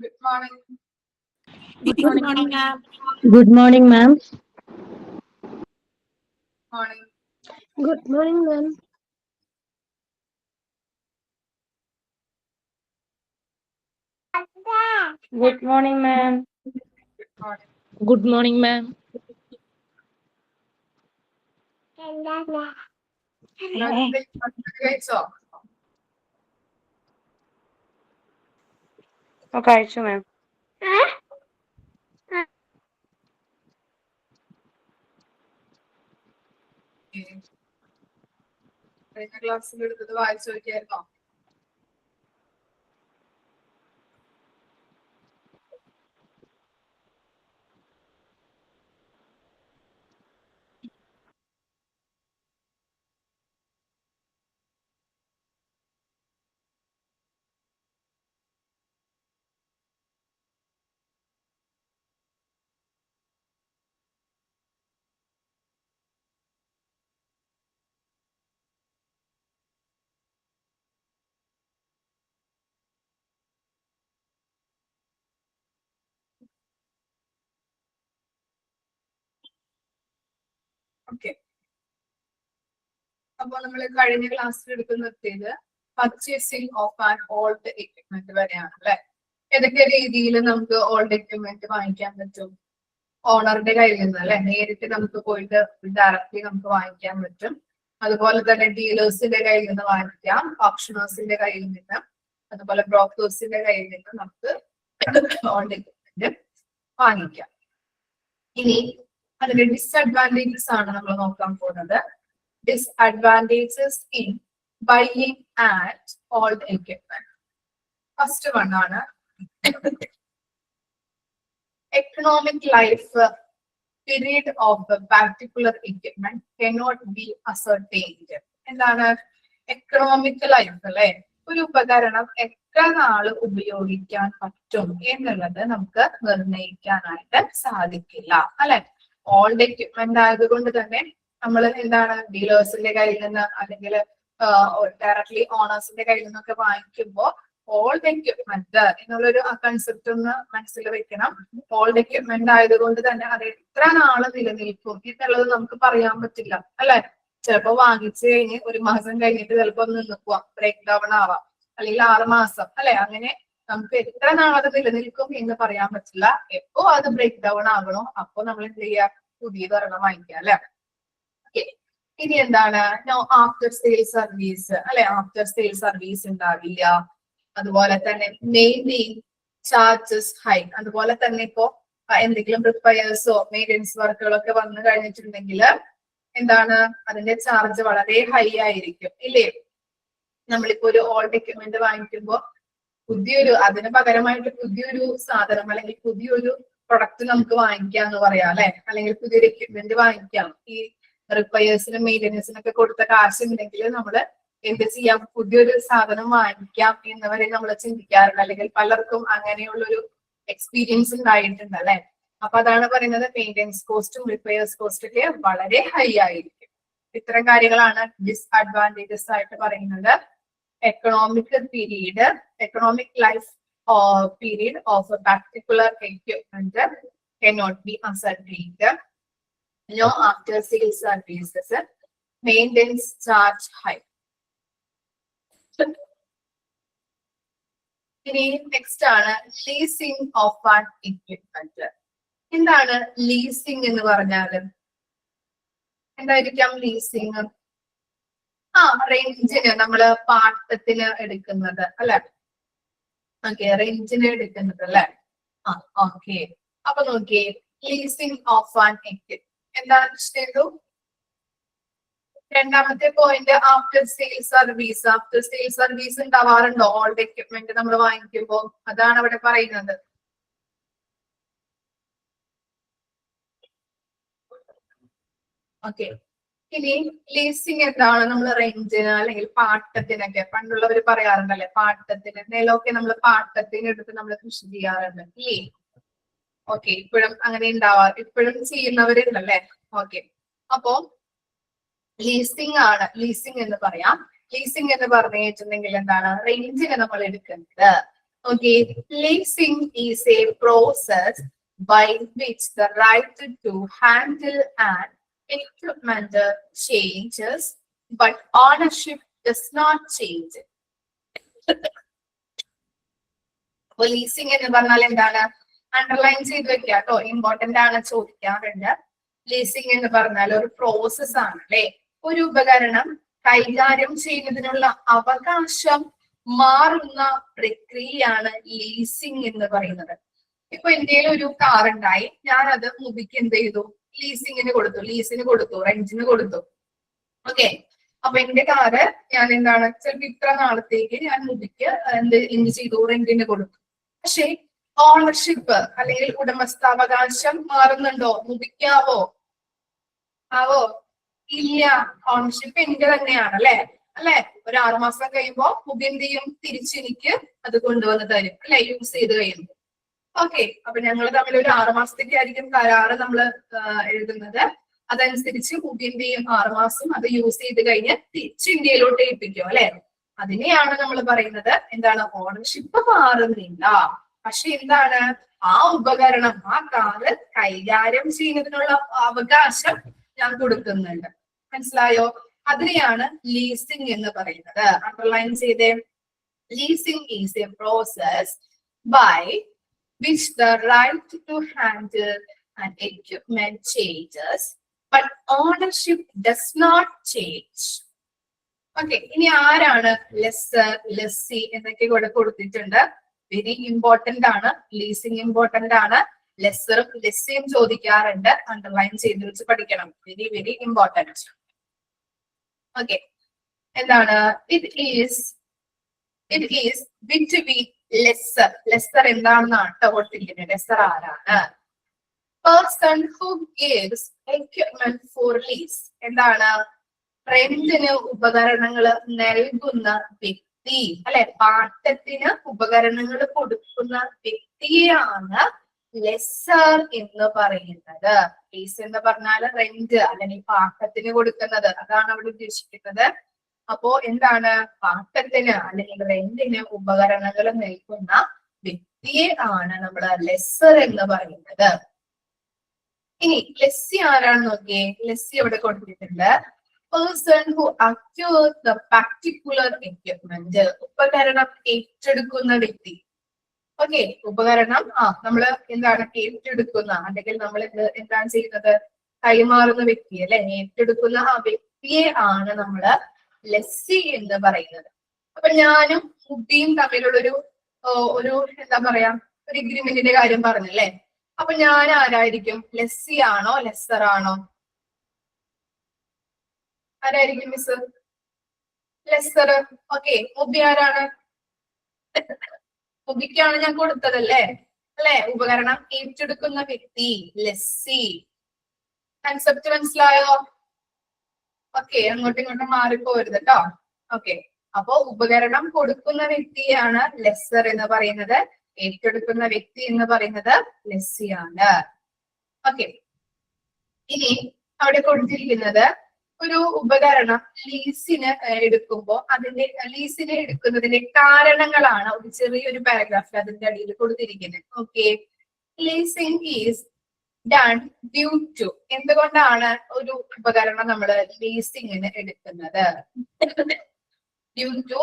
Good morning. Good morning, ma'am. Good morning, ma'am. Morning. Good morning, ma'am. Good morning, ma'am. Good morning. Good morning, ma'am. കഴിച്ചോ? കഴിച്ചു, ma'am. കഴിഞ്ഞ ക്ലാസ്സിൽ എടുത്തത് വായിച്ചു നോക്കിയായിരുന്നോ? Okay. അപ്പൊ നമ്മൾ കഴിഞ്ഞ ക്ലാസ്സിൽ എടുത്ത് നിർത്തിയത് purchasing of an old equipment വരെയാണ് അല്ലെ. ഏതൊക്കെ രീതിയിൽ നമുക്ക് ഓൾഡ് എക്യുപ്മെന്റ് വാങ്ങിക്കാൻ പറ്റും? ഓണറിന്റെ കയ്യിൽ നിന്ന് അല്ലെ, നേരിട്ട് നമുക്ക് പോയിട്ട് ഡയറക്റ്റ്ലി നമുക്ക് വാങ്ങിക്കാൻ പറ്റും. അതുപോലെ തന്നെ ഡീലേഴ്സിന്റെ കയ്യിൽ നിന്ന് വാങ്ങിക്കാം, ഓപ്ഷണേഴ്സിന്റെ കയ്യിൽ നിന്ന്, അതുപോലെ ബ്രോക്കേഴ്സിന്റെ കയ്യിൽ നിന്ന് നമുക്ക് ഓൾഡ് എക്യുപ്മെന്റ് വാങ്ങിക്കാം. ഇനി അതിന്റെ ഡിസ്അഡ്വാൻറ്റേജസ് ആണ് നമ്മൾ നോക്കാൻ പോകുന്നത്. Disadvantages in buying at old equipment. First one ആണ് economic life period of the particular equipment cannot be ascertained. എന്താണ് എക്കണോമിക് ലൈഫ് അല്ലെ? ഒരു ഉപകരണം എത്ര നാള് ഉപയോഗിക്കാൻ പറ്റും എന്നുള്ളത് നമുക്ക് നിർണ്ണയിക്കാനായിട്ട് സാധിക്കില്ല അല്ലെ. ഓൾഡ് എക്യുപ്മെന്റ് ആയതുകൊണ്ട് തന്നെ നമ്മൾ എന്താണ് ഡീലേഴ്സിന്റെ കയ്യിൽ നിന്ന് അല്ലെങ്കിൽ ഡയറക്ട്ലി ഓണേഴ്സിന്റെ കയ്യിൽ നിന്നൊക്കെ വാങ്ങിക്കുമ്പോൾ ഓൾഡ് എക്യുപ്മെന്റ് എന്നുള്ളൊരു കൺസെപ്റ്റ് ഒന്ന് മനസ്സിൽ വെക്കണം. ഓൾഡ് എക്യുപ്മെന്റ് ആയതുകൊണ്ട് തന്നെ അത് എത്ര നാള് നിലനിൽക്കും എന്നുള്ളത് നമുക്ക് പറയാൻ പറ്റില്ല അല്ലെ. ചിലപ്പോ വാങ്ങിച്ചു കഴിഞ്ഞ് ഒരു മാസം കഴിഞ്ഞിട്ട് ചിലപ്പോ നിന്ന് പോവാം, ബ്രേക്ക് ഡൗൺ ആവാം, അല്ലെങ്കിൽ 6 മാസം അല്ലെ. അങ്ങനെ നമുക്ക് എത്ര നാളത് നിലനിൽക്കും എന്ന് പറയാൻ പറ്റില്ല. എപ്പോ അത് ബ്രേക്ക് ഡൗൺ ആകണോ അപ്പൊ നമ്മൾ എന്ത് ചെയ്യാ, പുതിയത് ഒരെണ്ണം വാങ്ങിക്കാം അല്ലെ. ഇനി എന്താണ് ആഫ്റ്റർ സെയിൽ സർവീസ് അല്ലെ. ആഫ്റ്റർ സെയിൽ സർവീസ് ഉണ്ടാവില്ല. അതുപോലെ തന്നെ മെയിൻറ്റെയിൻ ചാർജസ് ഹൈ. അതുപോലെ തന്നെ ഇപ്പോ എന്തെങ്കിലും റിപ്പയർസോ മെയിൻ്റെനൻസ് വർക്കുകളൊക്കെ വന്നു കഴിഞ്ഞിട്ടുണ്ടെങ്കിൽ എന്താണ് അതിന്റെ ചാർജ് വളരെ ഹൈ ആയിരിക്കും ഇല്ലേ. നമ്മളിപ്പോ ഒരു ഓൾഡ് എക്യുപ്മെന്റ് വാങ്ങിക്കുമ്പോൾ അതിന് പകരമായിട്ട് പുതിയൊരു സാധനം അല്ലെങ്കിൽ പുതിയൊരു പ്രൊഡക്റ്റ് നമുക്ക് വാങ്ങിക്കാം എന്ന് പറയാം അല്ലെ. അല്ലെങ്കിൽ പുതിയൊരു എക്യുപ്മെന്റ് വാങ്ങിക്കാം. ഈ റിപ്പയേഴ്സിനും മെയിൻ്റെനൻസിനൊക്കെ കൊടുത്ത കാശ് ഉണ്ടെങ്കിൽ നമ്മള് എന്ത് ചെയ്യാം, പുതിയൊരു സാധനം വാങ്ങിക്കാം എന്ന് വരെ നമ്മൾ ചിന്തിക്കാറുണ്ട്. അല്ലെങ്കിൽ പലർക്കും അങ്ങനെയുള്ളൊരു എക്സ്പീരിയൻസ് ഉണ്ടായിട്ടുണ്ട് അല്ലെ. അപ്പൊ അതാണ് പറയുന്നത് മെയിൻ്റെനൻസ് കോസ്റ്റും റിപ്പയേഴ്സ് കോസ്റ്റും ഒക്കെ വളരെ ഹൈ ആയിരിക്കും. ഇത്തരം കാര്യങ്ങളാണ് ഡിസ്അഡ്വാൻറ്റേജസ് ആയിട്ട് പറയുന്നത്. Economic life period of a particular equipment cannot be ascertained. No after sales services, maintenance charge high. ഇനി നെക്സ്റ്റ് ആണ് ലീസിംഗ് ഓഫ് ആൻ എക്യുപ്മെന്റ്. എന്താണ് ലീസിംഗ് എന്ന് പറഞ്ഞാല്? എന്തായിരിക്കാം ലീസിംഗ്? റെന്റിന് നമ്മള് പാട്ടത്തിന് എടുക്കുന്നത് അല്ലെ. ഓക്കെ, റെന്റിന് എടുക്കുന്നത് അല്ലെ. ഓക്കെ, അപ്പൊ നോക്കിയേ ലീസിംഗ് ഓഫ് ആൻ എക്യുപ്മെന്റ് എന്താണ് ചെയ്തു? രണ്ടാമത്തെ പോയിന്റ് ആഫ്റ്റർ സെയിൽ സർവീസ്. ആഫ്റ്റർ സെയിൽ സർവീസ് ഉണ്ടാവാറുണ്ടോ ഓൾഡ് എക്യുപ്മെന്റ് നമ്മൾ വാങ്ങിക്കുമ്പോ? അതാണ് അവിടെ പറയുന്നത്. ഓക്കെ, ഇനി ലീസിങ് എന്താണ്? നമ്മൾ റെന്റിന് അല്ലെങ്കിൽ പാട്ടത്തിനൊക്കെ പണ്ടുള്ളവർ പറയാറുണ്ടല്ലേ, പാട്ടത്തിന് നിലമൊക്കെ നമ്മൾ പാട്ടത്തിന് എടുത്ത് നമ്മൾ കൃഷി ചെയ്യാറുണ്ട് ഇല്ലേ. ഓക്കെ, ഇപ്പോഴും അങ്ങനെ ഇപ്പോഴും ചെയ്യുന്നവരുണ്ടല്ലേ. ഓക്കെ, അപ്പോ ലീസിംഗ് ആണ് ലീസിംഗ് എന്ന് പറയാം. ലീസിംഗ് എന്ന് പറഞ്ഞു വെച്ചിട്ടുണ്ടെങ്കിൽ എന്താണ്? റെന്റിന് നമ്മൾ എടുക്കുന്നത്. Okay, leasing is a process by which the right to handle an equipment changes, but ownership does not change. അപ്പൊ ലീസിംഗ് എന്ന് പറഞ്ഞാൽ എന്താണ്? അണ്ടർലൈൻ ചെയ്ത് വെക്കുക കേട്ടോ, ഇമ്പോർട്ടന്റ് ആണ്, ചോദിക്കാറുണ്ട്. ലീസിംഗ് എന്ന് പറഞ്ഞാൽ ഒരു പ്രോസസ് ആണ് അല്ലെ. ഒരു ഉപകരണം കൈകാര്യം ചെയ്യുന്നതിനുള്ള അവകാശം മാറുന്ന പ്രക്രിയയാണ് ലീസിംഗ് എന്ന് പറയുന്നത്. ഇപ്പൊ എന്റെ ഒരു കാർ ഉണ്ടായി, ഞാൻ അത് മുബിക്ക് എന്ത് ചെയ്തു? ലീസിങ്ങിന് കൊടുത്തു, ലീസിന് കൊടുത്തു, റെന്റിന് കൊടുത്തു. ഓക്കെ, അപ്പൊ എന്റെ കാറ് ഞാൻ എന്താണ് ചിലപ്പോ ഇത്ര നാളത്തേക്ക് ഞാൻ മുബിക്ക് എന്ത് ചെയ്തു? റെന്റിന് കൊടുത്തു. പക്ഷെ ഓണർഷിപ്പ് അല്ലെങ്കിൽ ഉടമസ്ഥാവകാശം മാറുന്നുണ്ടോ? മുബിക്കാവോ? ആവോ? ഇല്ല, ഓണർഷിപ്പ് എന്റെ തന്നെയാണ് അല്ലെ. അല്ലെ, ഒരു 6 മാസം കഴിയുമ്പോ മുബി എന്ത് ചെയ്യും? തിരിച്ചെനിക്ക് അത് കൊണ്ടുവന്ന് തരും അല്ലെ, യൂസ് ചെയ്ത് കഴിയുമ്പോൾ. ഓക്കെ, അപ്പൊ ഞങ്ങൾ തമ്മിൽ ഒരു 6 മാസത്തേക്കായിരിക്കും കരാറ് നമ്മൾ എഴുതുന്നത്. അതനുസരിച്ച് മുബി എന്ത് ചെയ്യും? 6 മാസം അത് യൂസ് ചെയ്ത് കഴിഞ്ഞ് തിരിച്ച് ഇന്ത്യയിലോട്ട് ഏൽപ്പിക്കും അല്ലെ. അതിനെയാണ് നമ്മൾ പറയുന്നത് എന്താണ്? ഓണർഷിപ്പ് മാറുന്നില്ല, പക്ഷെ എന്താണ്? ആ ഉപകരണം, ആ കാറ് കൈകാര്യം ചെയ്യുന്നതിനുള്ള അവകാശം ഞാൻ കൊടുക്കുന്നുണ്ട്. മനസ്സിലായോ? അതിനെയാണ് ലീസിംഗ് എന്ന് പറയുന്നത്. അണ്ടർലൈൻ ചെയ്തേ. Leasing is a process by which the right to handle an equipment changes, but ownership does not change. Okay, ഇനി ആരാണ് ലെസ്സർ, ലെസ്സി എന്നൊക്കെ ഇവിടെ കൊടുത്തിട്ടുണ്ട്. വെരി ഇമ്പോർട്ടന്റ് ആണ്. ലീസിംഗ് ഇമ്പോർട്ടന്റ് ആണ്. ലെസ്സറും ലെസ്സിയും ചോദിക്കാറുണ്ട്. അണ്ടർലൈൻ ചെയ്ത് വെച്ച് പഠിക്കണം. Very very important. ഓക്കെ, എന്താണ്? It is between lessor. Lessor എന്താണെന്നാണ് കൊടുത്തിരിക്കുന്നത്. ലെസ്സർ ആരാണ്? Person who gives equipment for lease. എന്താണ്? റെന്റിന് ഉപകരണങ്ങൾ നൽകുന്ന വ്യക്തി അല്ലെ. പാട്ടത്തിന് ഉപകരണങ്ങൾ കൊടുക്കുന്ന വ്യക്തിയെയാണ് ലെസ്സർ എന്ന് പറയുന്നത്. ലീസ് എന്ന് പറഞ്ഞാൽ റെന്റ് അല്ലെങ്കിൽ പാട്ടത്തിന് കൊടുക്കുന്നത്, അതാണ് അവിടെ ഉദ്ദേശിക്കുന്നത്. അപ്പോ എന്താണ്? പാട്ടത്തിന് അല്ലെങ്കിൽ റെന്റിന് ഉപകരണങ്ങൾ നൽകുന്ന വ്യക്തിയെ ആണ് നമ്മൾ ലെസ്സർ എന്ന് പറയുന്നത്. ഇനി ലെസ്സി ആരാണെന്ന് നോക്കിയേ. ലെസ്സി അവിടെ കൊടുത്തിട്ടുണ്ട്. Person who acquires the particular equipment. ഉപകരണം ഏറ്റെടുക്കുന്ന വ്യക്തി. ഓക്കെ, ഉപകരണം നമ്മള് എന്താണ് ഏറ്റെടുക്കുന്ന, അല്ലെങ്കിൽ നമ്മൾ എന്താണ് ചെയ്യുന്നത്? കൈമാറുന്ന വ്യക്തി അല്ലെ, ഏറ്റെടുക്കുന്ന ആ വ്യക്തിയെ ആണ് നമ്മള് ലെസ്സി എന്ന് പറയുന്നത്. അപ്പൊ ഞാനും മുബിയും തമ്മിലുള്ളൊരു എന്താ പറയാ, ഒരു എഗ്രിമെന്റിന്റെ കാര്യം പറഞ്ഞല്ലേ. അപ്പൊ ഞാൻ ആരായിരിക്കും? ലെസ്സി ആണോ ലെസ്സർ ആണോ? ആരായിരിക്കും മിസ്? ലെസ്സർ. ഓക്കെ, മുബി ആരാണ്? മുബിക്കാണ് ഞാൻ കൊടുത്തതല്ലേ അല്ലെ. ഉപകരണം ഏറ്റെടുക്കുന്ന വ്യക്തി ലെസ്സി. കൺസെപ്റ്റ് മനസ്സിലായോ? ഓക്കെ, അങ്ങോട്ടും ഇങ്ങോട്ടും മാറിപ്പോരുത് കേട്ടോ. ഓക്കെ, അപ്പോ ഉപകരണം കൊടുക്കുന്ന വ്യക്തിയാണ് ലെസ്സർ എന്ന് പറയുന്നത്. ഏറ്റെടുക്കുന്ന വ്യക്തി എന്ന് പറയുന്നത് ലെസ്സിയാണ്. ഓക്കെ, ഇനി അവിടെ കൊടുത്തിരിക്കുന്നത് ഒരു ഉപകരണം ലീസിന് എടുക്കുമ്പോൾ അതിന്റെ ലീസിന് എടുക്കുന്നതിന്റെ കാരണങ്ങളാണ് ഒരു ചെറിയൊരു പാരഗ്രാഫിൽ അതിന്റെ അടിയിൽ കൊടുത്തിരിക്കുന്നത്. Okay, leasing is done due to. എന്തുകൊണ്ടാണ് ഒരു ഉപകരണം നമ്മൾ ലീസിങ്ങിന് എടുക്കുന്നത്? Due to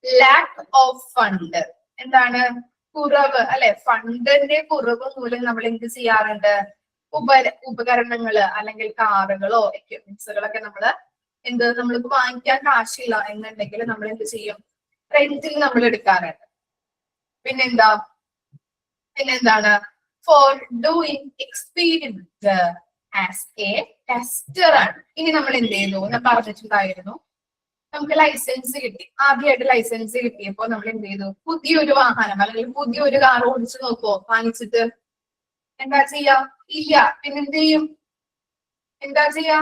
lack of fund. എന്താണ്? കുറവ് അല്ലെ. ഫണ്ടിന്റെ കുറവ് മൂലം നമ്മൾ എന്ത് ചെയ്യാറുണ്ട്? ഉപകരണങ്ങള് അല്ലെങ്കിൽ കാറുകളോ എക്യുപ്മെന്റ്സുകളൊക്കെ നമ്മള് നമ്മൾക്ക് വാങ്ങിക്കാൻ കാശില്ല എന്നുണ്ടെങ്കിൽ നമ്മൾ എന്ത് ചെയ്യും? റെന്റിൽ നമ്മൾ എടുക്കാറുണ്ട്. പിന്നെന്താണ്? Four doing experience as A tester ആണ്. ഇനി നമ്മൾ എന്ത് ചെയ്തു? ഞാൻ പറഞ്ഞിട്ടുണ്ടായിരുന്നു, നമുക്ക് ലൈസൻസ് കിട്ടി. ആദ്യമായിട്ട് ലൈസൻസ് കിട്ടിയപ്പോ നമ്മൾ എന്ത് ചെയ്തു? പുതിയൊരു വാഹനം അല്ലെങ്കിൽ പുതിയൊരു കാർ ഓടിച്ചു നോക്കുവോ? വാങ്ങിച്ചിട്ട് എന്താ ചെയ്യാ? ഇല്ല. പിന്നെന്ത് ചെയ്യും? എന്താ ചെയ്യാ?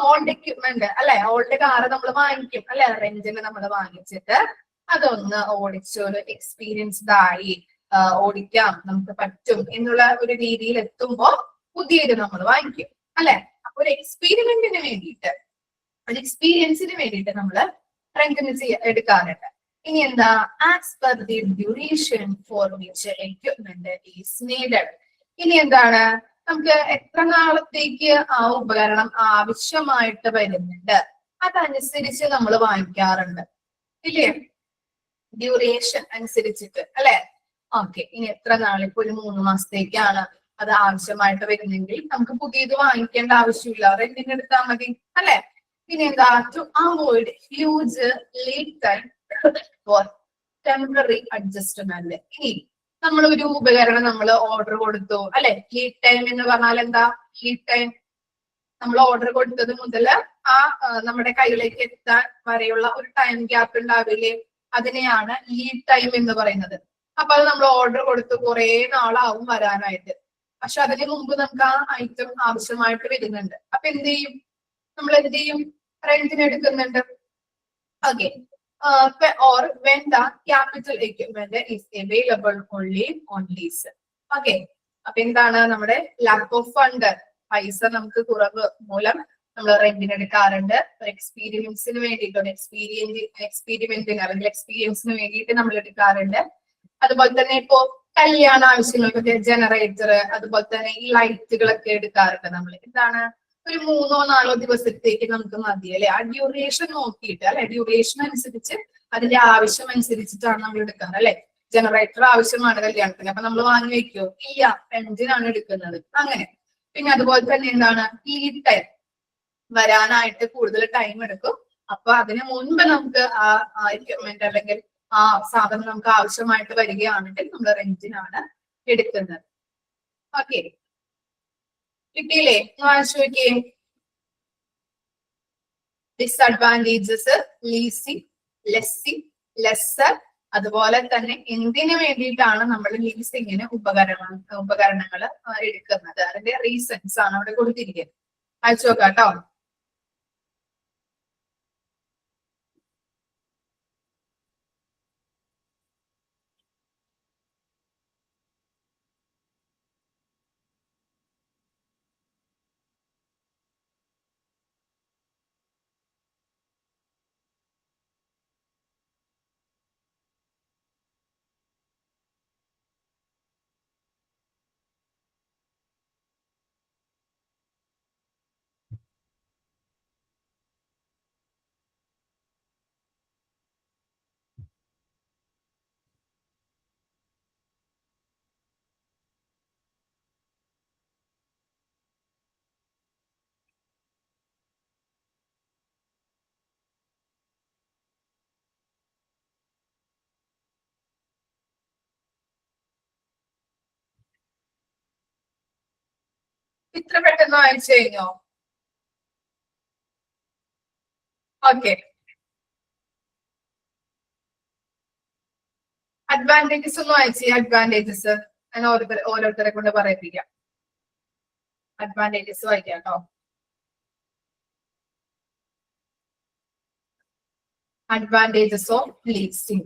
ഓൾഡ് എക്യുപ്മെന്റ് അല്ലെ, ഓൾഡ് കാറ് നമ്മൾ വാങ്ങിക്കും അല്ലെ, റെന്റിന് നമ്മൾ വാങ്ങിച്ചിട്ട് അതൊന്ന് ഓടിച്ചൊരു എക്സ്പീരിയൻസ്ഡ് ആയി ഓടിക്കാം, നമുക്ക് പറ്റും എന്നുള്ള ഒരു രീതിയിൽ എത്തുമ്പോ പുതിയത് നമ്മൾ വാങ്ങിക്കും അല്ലെ. അപ്പൊ ഒരു എക്സ്പീരിമെന്റിന് വേണ്ടിയിട്ട്, ഒരു എക്സ്പീരിയൻസിന് വേണ്ടിയിട്ട് നമ്മൾ റെന്റിന് എടുക്കാറുണ്ട്. ഇനി എന്താ as per the duration for which equipment is needed. ഇനി എന്താണ് നമുക്ക് എത്ര നാളത്തേക്ക് ആ ഉപകരണം ആവശ്യമായിട്ട് വരുന്നുണ്ട് അതനുസരിച്ച് നമ്മൾ വാങ്ങിക്കാറുണ്ട് ഇല്ലേ? ഡ്യൂറേഷൻ അനുസരിച്ചിട്ട് അല്ലെ? ഓക്കെ, ഇനി എത്ര നാളിപ്പോ ഒരു 3 മാസത്തേക്കാണ് അത് ആവശ്യമായിട്ട് വരുന്നെങ്കിൽ നമുക്ക് പുതിയത് വാങ്ങിക്കേണ്ട ആവശ്യമില്ല, റെന്റിന് എടുത്താൽ മതി അല്ലെ? പിന്നെ എന്താ to avoid huge lead time for temporary adjustment. ഇനി നമ്മൾ ഒരു ഉപകരണം നമ്മൾ ഓർഡർ കൊടുത്തു അല്ലെ? ലീഡ് ടൈം എന്ന് പറഞ്ഞാൽ എന്താ? ലീഡ് ടൈം നമ്മൾ ഓർഡർ കൊടുത്തത് മുതൽ നമ്മുടെ കയ്യിലേക്ക് എത്താൻ വരെയുള്ള ഒരു ടൈം ഗ്യാപ്പ് ഉണ്ടാവില്ലേ? അതിനെയാണ് ലീഡ് ടൈം എന്ന് പറയുന്നത്. അപ്പൊ അത് നമ്മൾ ഓർഡർ കൊടുത്ത് കുറെ നാളാവും വരാനായിട്ട്. പക്ഷെ അതിന് മുമ്പ് നമുക്ക് ആ ഐറ്റം ആവശ്യമായിട്ട് വരുന്നുണ്ട്. അപ്പൊ എന്ത് ചെയ്യും? നമ്മൾ എന്ത് ചെയ്യും? റെന്റിന് എടുക്കുന്നുണ്ട്. Okay, or when the capital equipment is available only on lease. Okay, അപ്പൊ എന്താണ് നമ്മുടെ ലാക്ക് ഓഫ് ഫണ്ട്, പൈസ നമുക്ക് കുറവ് മൂലം നമ്മൾ റെന്റിന് എടുക്കാറുണ്ട്. എക്സ്പീരിയൻസിന് വേണ്ടിയിട്ട് എക്സ്പീരിമെന്റിന് അല്ലെങ്കിൽ എക്സ്പീരിയൻസിന് വേണ്ടിയിട്ട് നമ്മൾ എടുക്കാറുണ്ട്. അതുപോലെ തന്നെ ഇപ്പോ കല്യാണ ആവശ്യങ്ങൾക്കൊക്കെ ജനറേറ്റർ, അതുപോലെ തന്നെ ഈ ലൈറ്റുകളൊക്കെ എടുക്കാറുണ്ട് നമ്മൾ. എന്താണ് ഒരു 3-4 ദിവസത്തേക്ക് നമുക്ക് മതി അല്ലെ? ആ ഡ്യൂറേഷൻ നോക്കിയിട്ട് അല്ലെ? ഡ്യൂറേഷൻ അനുസരിച്ച് അതിന്റെ ആവശ്യം അനുസരിച്ചിട്ടാണ് നമ്മൾ എടുക്കാറ് അല്ലെ? ജനറേറ്റർ ആവശ്യമാണ് കല്യാണത്തിന്, അപ്പൊ നമ്മൾ വാങ്ങി വെക്കോ? ഇല്ല, റെന്റിനാണ് എടുക്കുന്നത്. അങ്ങനെ പിന്നെ അതുപോലെ തന്നെ എന്താണ് ലീഡ് ടൈം, വരാനായിട്ട് കൂടുതൽ ടൈം എടുക്കും. അപ്പൊ അതിന് മുൻപ് നമുക്ക് ആ എക്യുപ്മെന്റ് അല്ലെങ്കിൽ ആ സാധനം നമുക്ക് ആവശ്യമായിട്ട് വരികയാണെങ്കിൽ നമ്മൾ റെന്റിനാണ് എടുക്കുന്നത്. ഓക്കെ, കിട്ടിയില്ലേ? വായിച്ചു നോക്കിയേ. Disadvantages leasing, lessing, lessor. അതുപോലെ തന്നെ എന്തിനു വേണ്ടിയിട്ടാണ് നമ്മൾ ലീസിങ്ങിന് ഉപകരണങ്ങൾ എടുക്കുന്നത്, അതിന്റെ റീസൺസ് ആണ് അവിടെ കൊടുത്തിരിക്കുന്നത്. അയച്ചു നോക്കാം കേട്ടോ. ഇത്ര പെട്ടെന്ന് വായിച്ചു കഴിഞ്ഞോ? ഓക്കെ, അഡ്വാൻറ്റേജസ് ഒന്ന് വായിച്ചേ. അഡ്വാൻറ്റേജസ് ഞാൻ ഓരോരുത്തരെ കൊണ്ട് പറയിപ്പിക്കാം. അഡ്വാൻറ്റേജസ് വായിക്കാം കേട്ടോ. Advantages of leasing.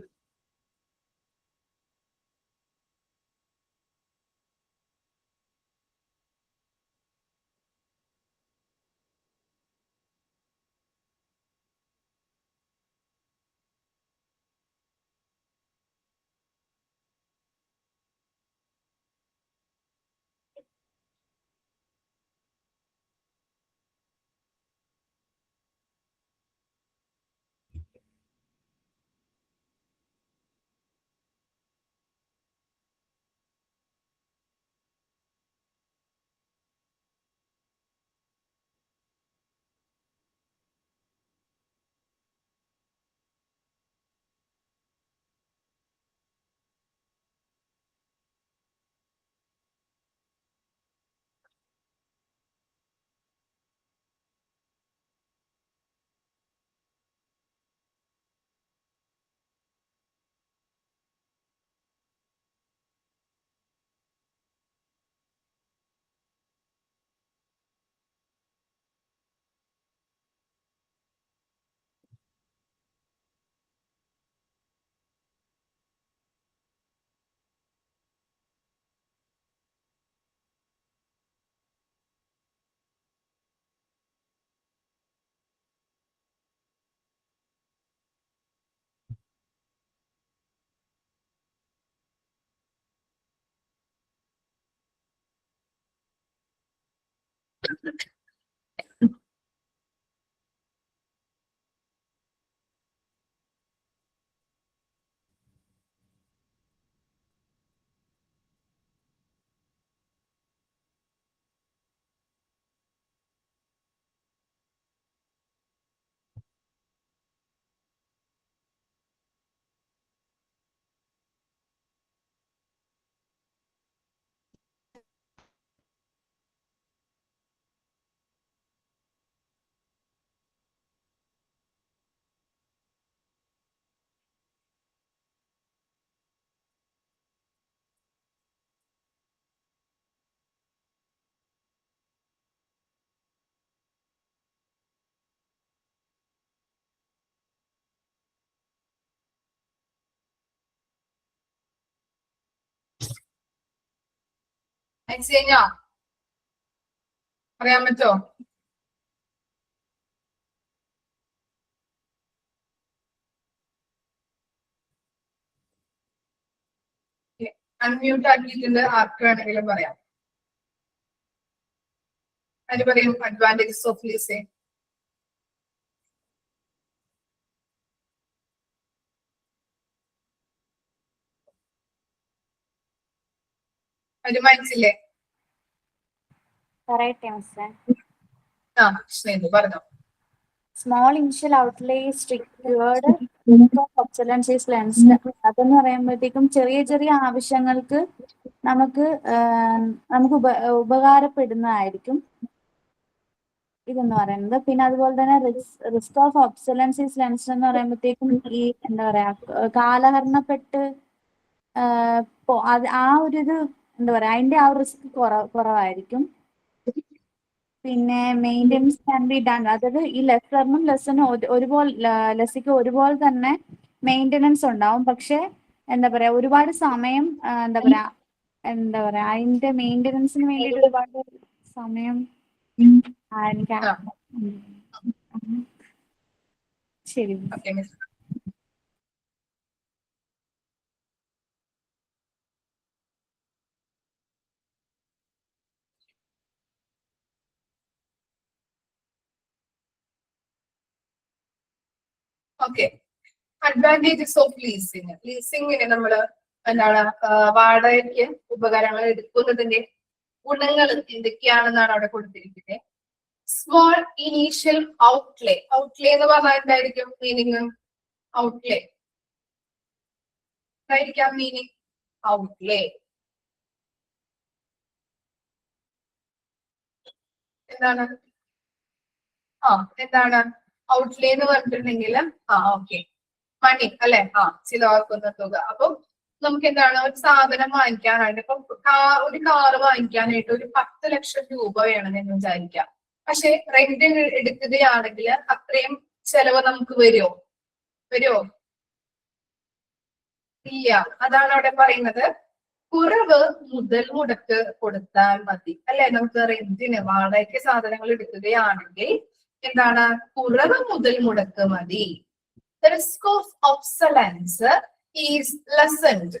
അയച്ചു കഴിഞ്ഞോ? പറയാൻ പറ്റോ? അൺമ്യൂട്ട് ആക്കിയിട്ടുണ്ട്, ആർക്ക് വേണമെങ്കിലും പറയാം. അതിന് പറയും അഡ്വാൻറ്റേജസ് ഓഫ് ലീസിങ്. അത് മനസ്സില്ലേ? പറഞ്ഞോ. Small initial outlay structured obsolescence lens. അതെന്ന് പറയുമ്പോഴത്തേക്കും ചെറിയ ചെറിയ ആവശ്യങ്ങൾക്ക് നമുക്ക് ഉപകാരപ്പെടുന്നതായിരിക്കും ഇതെന്ന് പറയുന്നത്. പിന്നെ അതുപോലെ തന്നെ റിസ്ക് ഓഫ് ഒബ്സലൻസീസ് ലെൻസ് എന്ന് പറയുമ്പോഴത്തേക്കും ഈ എന്താ പറയാ കാലഹരണപ്പെട്ട് ആ ഒരു ഇത് എന്താ പറയാ അതിന്റെ ആ റിസ്ക് കുറവായിരിക്കും. പിന്നെ മെയിൻ്റെനൻസ് ക്യാൻ ബി ഡൺ, അതായത് ഈ ലെസ്സിനും ഒരുപോലെ ലെസ്സിക്ക് ഒരുപോലെ തന്നെ മെയിൻ്റെനൻസ് ഉണ്ടാവും. പക്ഷെ എന്താ പറയാ ഒരുപാട് സമയം എന്താ പറയാ അതിന്റെ മെയിൻ്റെനൻസിന് വേണ്ടിയിട്ട് ഒരുപാട് സമയം ശരി. Okay, advantages of leasing. ലീസിങ്ങിന് നമ്മള് എന്താണ് വാടകയ്ക്ക് ഉപകരണങ്ങൾ എടുക്കുന്നതിന്റെ ഗുണങ്ങൾ എന്തൊക്കെയാണെന്നാണ് അവിടെ കൊടുത്തിരിക്കുന്നത്. Small initial outlay. ഔട്ട്ലേ എന്ന് പറഞ്ഞാൽ എന്തായിരിക്കും മീനിങ്? ഔട്ട്ലേ എന്തായിരിക്കാം മീനിങ്? ഔട്ട്ലേ എന്താണ്? എന്താണ് ഔട്ട്ലേ എന്ന് പറഞ്ഞിട്ടുണ്ടെങ്കിൽ ഓക്കെ, മണി അല്ലെ? ചിലവാക്കുന്ന തുക. അപ്പം നമുക്ക് എന്താണ് ഒരു സാധനം വാങ്ങിക്കാനായിട്ട്, ഇപ്പൊ ഒരു കാറ് വാങ്ങിക്കാനായിട്ട് ഒരു 10 ലക്ഷം രൂപ വേണമെന്ന് വിചാരിക്കാം. പക്ഷെ റെന്റിന് എടുക്കുകയാണെങ്കിൽ അത്രയും ചെലവ് നമുക്ക് വരുമോ? ഇല്ല. അതാണ് അവിടെ പറയുന്നത്, കുറവ് മുതൽ മുടക്ക് കൊടുത്താൽ മതി അല്ലെ? നമുക്ക് റെന്റിന് വാടകയ്ക്ക് സാധനങ്ങൾ എടുക്കുകയാണെങ്കിൽ എന്താണ് കുറവ് മുതൽ മുടക്ക് മതി. The risk of obsolescence is lessened.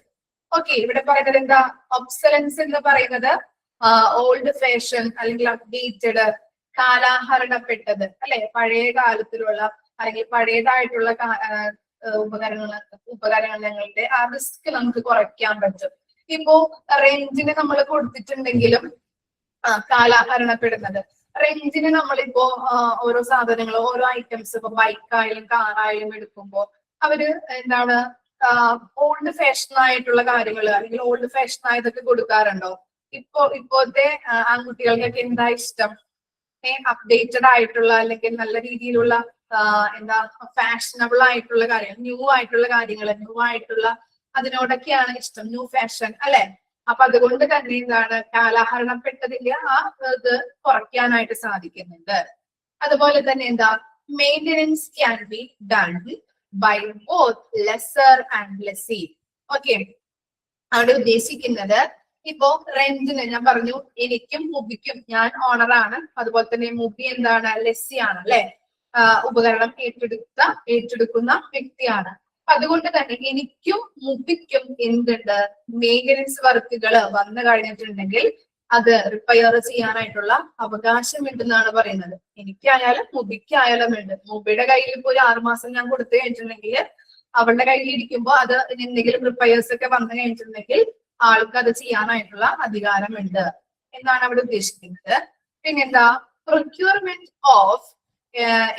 Okay, ഇവിടെ പറയുന്നത് എന്താ? ഒബ്സലൻസ് എന്ന് പറയുന്നത് ഓൾഡ് ഫാഷൻ അല്ലെങ്കിൽ അപ്ഡേറ്റഡ്, കാലാഹരണപ്പെട്ടത് അല്ലെ? പഴയ കാലത്തിലുള്ള അല്ലെങ്കിൽ പഴയതായിട്ടുള്ള ഉപകരണങ്ങളുടെ ആ റിസ്ക് നമുക്ക് കുറയ്ക്കാൻ പറ്റും. ഇപ്പോ റെന്റിന് നമ്മൾ കൊടുത്തിട്ടുണ്ടെങ്കിലും കാലാഹരണപ്പെടുന്നത്. റെന്റിന് നമ്മളിപ്പോ ഓരോ സാധനങ്ങളും ഓരോ ഐറ്റംസ് ഇപ്പൊ ബൈക്കായാലും കാറായാലും എടുക്കുമ്പോ അവര് എന്താണ് ഓൾഡ് ഫാഷൻ ആയിട്ടുള്ള കാര്യങ്ങൾ അല്ലെങ്കിൽ ഓൾഡ് ഫാഷൻ ആയതൊക്കെ കൊടുക്കാറുണ്ടോ? ഇപ്പോഴത്തെ ആൺകുട്ടികൾക്കൊക്കെ എന്താ ഇഷ്ടം? അപ്ഡേറ്റഡ് ആയിട്ടുള്ള അല്ലെങ്കിൽ നല്ല രീതിയിലുള്ള എന്താ ഫാഷനബിൾ ആയിട്ടുള്ള കാര്യങ്ങൾ, ന്യൂ ആയിട്ടുള്ള കാര്യങ്ങൾ, ന്യൂ ആയിട്ടുള്ള അതിനോടൊക്കെയാണ് ഇഷ്ടം, ന്യൂ ഫാഷൻ അല്ലെ? അപ്പൊ അതുകൊണ്ട് തന്നെ എന്താണ് കാലഹരണപ്പെട്ടതിന്റെ ആ ഇത് കുറയ്ക്കാനായിട്ട് സാധിക്കുന്നുണ്ട്. അതുപോലെ തന്നെ എന്താ maintenance can be done by both lessor and lessee. Okay, അവിടെ ഉദ്ദേശിക്കുന്നത് ഇപ്പോ റെന്റിന് ഞാൻ പറഞ്ഞു എനിക്കും മുബിക്കും, ഞാൻ ഓണറാണ്, അതുപോലെ തന്നെ മുബി എന്താണ് ലെസ്സി ആണ് അല്ലെ? ഉപകരണം ഏറ്റെടുക്കുന്ന വ്യക്തിയാണ്. അതുകൊണ്ട് തന്നെ എനിക്കും മുബിക്കും എന്തുണ്ട് മെയിൻ്റെനൻസ് വർക്കുകൾ വന്നു കഴിഞ്ഞിട്ടുണ്ടെങ്കിൽ അത് റിപ്പയർ ചെയ്യാനായിട്ടുള്ള അവകാശം ഉണ്ടെന്നാണ് പറയുന്നത്. എനിക്കായാലും മുബിക്കായാലും ഉണ്ട്. മുബിയുടെ കയ്യിൽ ഇപ്പൊ ഒരു 6 മാസം ഞാൻ കൊടുത്തു കഴിഞ്ഞിട്ടുണ്ടെങ്കിൽ അവളുടെ കയ്യിൽ ഇരിക്കുമ്പോൾ അത് എന്തെങ്കിലും റിപ്പയേഴ്സ് ഒക്കെ വന്നു കഴിഞ്ഞിട്ടുണ്ടെങ്കിൽ ആൾക്ക് അത് ചെയ്യാനായിട്ടുള്ള അധികാരമുണ്ട് എന്നാണ് അവിടെ ഉദ്ദേശിക്കുന്നത്. പിന്നെന്താ procurement of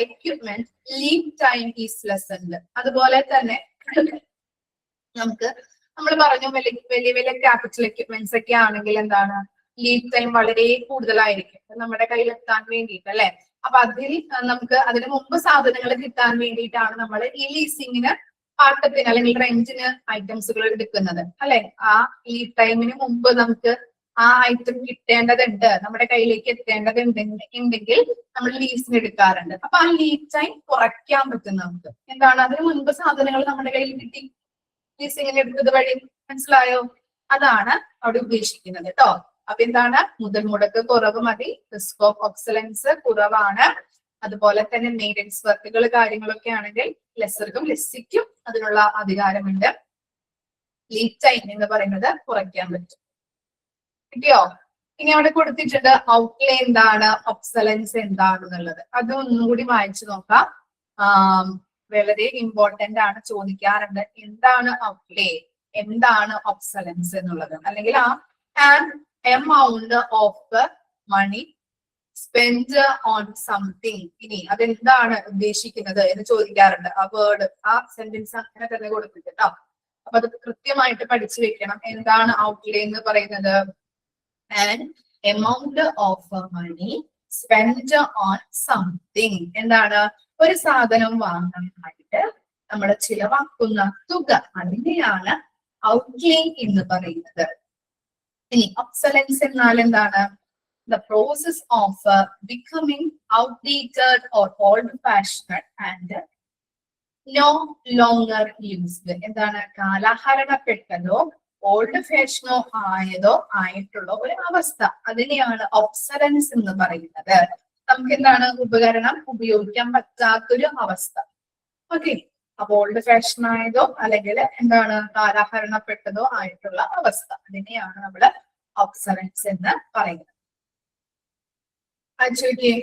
equipment lead time is lessened. അതുപോലെ തന്നെ നമ്മൾ പറഞ്ഞു വലിയ വലിയ ക്യാപിറ്റൽ എക്യുപ്മെന്റ്സ് ഒക്കെ ആണെങ്കിൽ എന്താണ് ലീഡ് ടൈം വളരെ കൂടുതലായിരിക്കും നമ്മുടെ കയ്യിൽ എത്താൻ വേണ്ടിയിട്ട് അല്ലെ? അപ്പൊ നമുക്ക് അതിന് മുമ്പ് സാധനങ്ങൾ കിട്ടാൻ വേണ്ടിയിട്ടാണ് നമ്മൾ ഈ ലീസിങ്ങിന് പാട്ടത്തിന് അല്ലെങ്കിൽ റെന്റിന് ഐറ്റംസുകൾ എടുക്കുന്നത് അല്ലെ? ആ ലീഡ് ടൈമിന് മുമ്പ് നമുക്ക് ആ ഐറ്റം കിട്ടേണ്ടതുണ്ട്, നമ്മുടെ കയ്യിലേക്ക് എത്തേണ്ടതുണ്ടെങ്കിൽ നമ്മൾ ലീസിന് എടുക്കാറുണ്ട്. അപ്പൊ ആ ലീഡ് ടൈം കുറയ്ക്കാൻ പറ്റും നമുക്ക്. എന്താണ് അതിന് മുൻപ് സാധനങ്ങൾ നമ്മുടെ കയ്യിൽ കിട്ടി ലീസിങ്ങിന് എടുത്തത് വഴി. മനസ്സിലായോ? അതാണ് അവിടെ ഉദ്ദേശിക്കുന്നത് കേട്ടോ. അപ്പൊ എന്താണ്, മുതൽ മുടക്ക് കുറവ് മതി, റിസ്ക് ഓഫ് ഒബ്സലൻസ് കുറവാണ്. അതുപോലെ തന്നെ മെയിൻ്റെനൻസ് വർക്കുകൾ കാര്യങ്ങളൊക്കെ ആണെങ്കിൽ ലെസ്സർക്കും ലെസ്സിക്കും അതിനുള്ള അധികാരമുണ്ട്. ലീഡ് ടൈം എന്ന് പറയുന്നത് കുറയ്ക്കാൻ പറ്റും. കിട്ടിയോ? ഇനി അവിടെ കൊടുത്തിട്ടുണ്ട് ഔട്ട്ലേ എന്താണ്, ഒബ്സലൻസ് എന്താണെന്നുള്ളത്. അത് ഒന്നുകൂടി വായിച്ചു നോക്കാം. വളരെ ഇമ്പോർട്ടന്റ് ആണ്, ചോദിക്കാറുണ്ട് എന്താണ് ഔട്ട്ലേ, എന്താണ് ഒബ്സലൻസ് എന്നുള്ളത്. അല്ലെങ്കിൽ an amount of money spend on something. ഇനി അതെന്താണ് ഉദ്ദേശിക്കുന്നത് എന്ന് ചോദിക്കാറുണ്ട്. ആ വേർഡ്, ആ സെന്റൻസ് അങ്ങനെ തന്നെ കൊടുത്തിട്ടോ. അപ്പൊ അത് കൃത്യമായിട്ട് പഠിച്ചു വെക്കണം. എന്താണ് ഔട്ട്ലേ എന്ന് പറയുന്നത്? An amount of money spend on something. എന്താണ്? ഒരു സാധനം വാങ്ങാനായിട്ട് നമ്മൾ ചിലവാക്കുന്ന തുക, അതിനെയാണ് ഔട്ട്ലേ എന്ന് പറയുന്നത്. ഇനി ഒബ്സലൻസ് എന്നാൽ എന്താണ്? The process of becoming outdated or old-fashioned and no longer used. എന്താണ്? കാലഹരണപ്പെട്ടതോ ഓൾഡ് ഫാഷനോ ആയതോ ആയിട്ടുള്ള ഒരു അവസ്ഥ, അതിനെയാണ് ഒബ്സലൻസ് എന്ന് പറയുന്നത്. നമുക്ക് എന്താണ്? ഉപകരണം ഉപയോഗിക്കാൻ പറ്റാത്തൊരു അവസ്ഥ. ഓക്കെ, അപ്പൊ ഓൾഡ് ഫാഷൻ ആയതോ അല്ലെങ്കിൽ എന്താണ് കാലഹരണപ്പെട്ടതോ ആയിട്ടുള്ള അവസ്ഥ, അതിനെയാണ് നമ്മൾ ഒബ്സലൻസ് എന്ന് പറയുന്നത്. ചോദിക്കേ,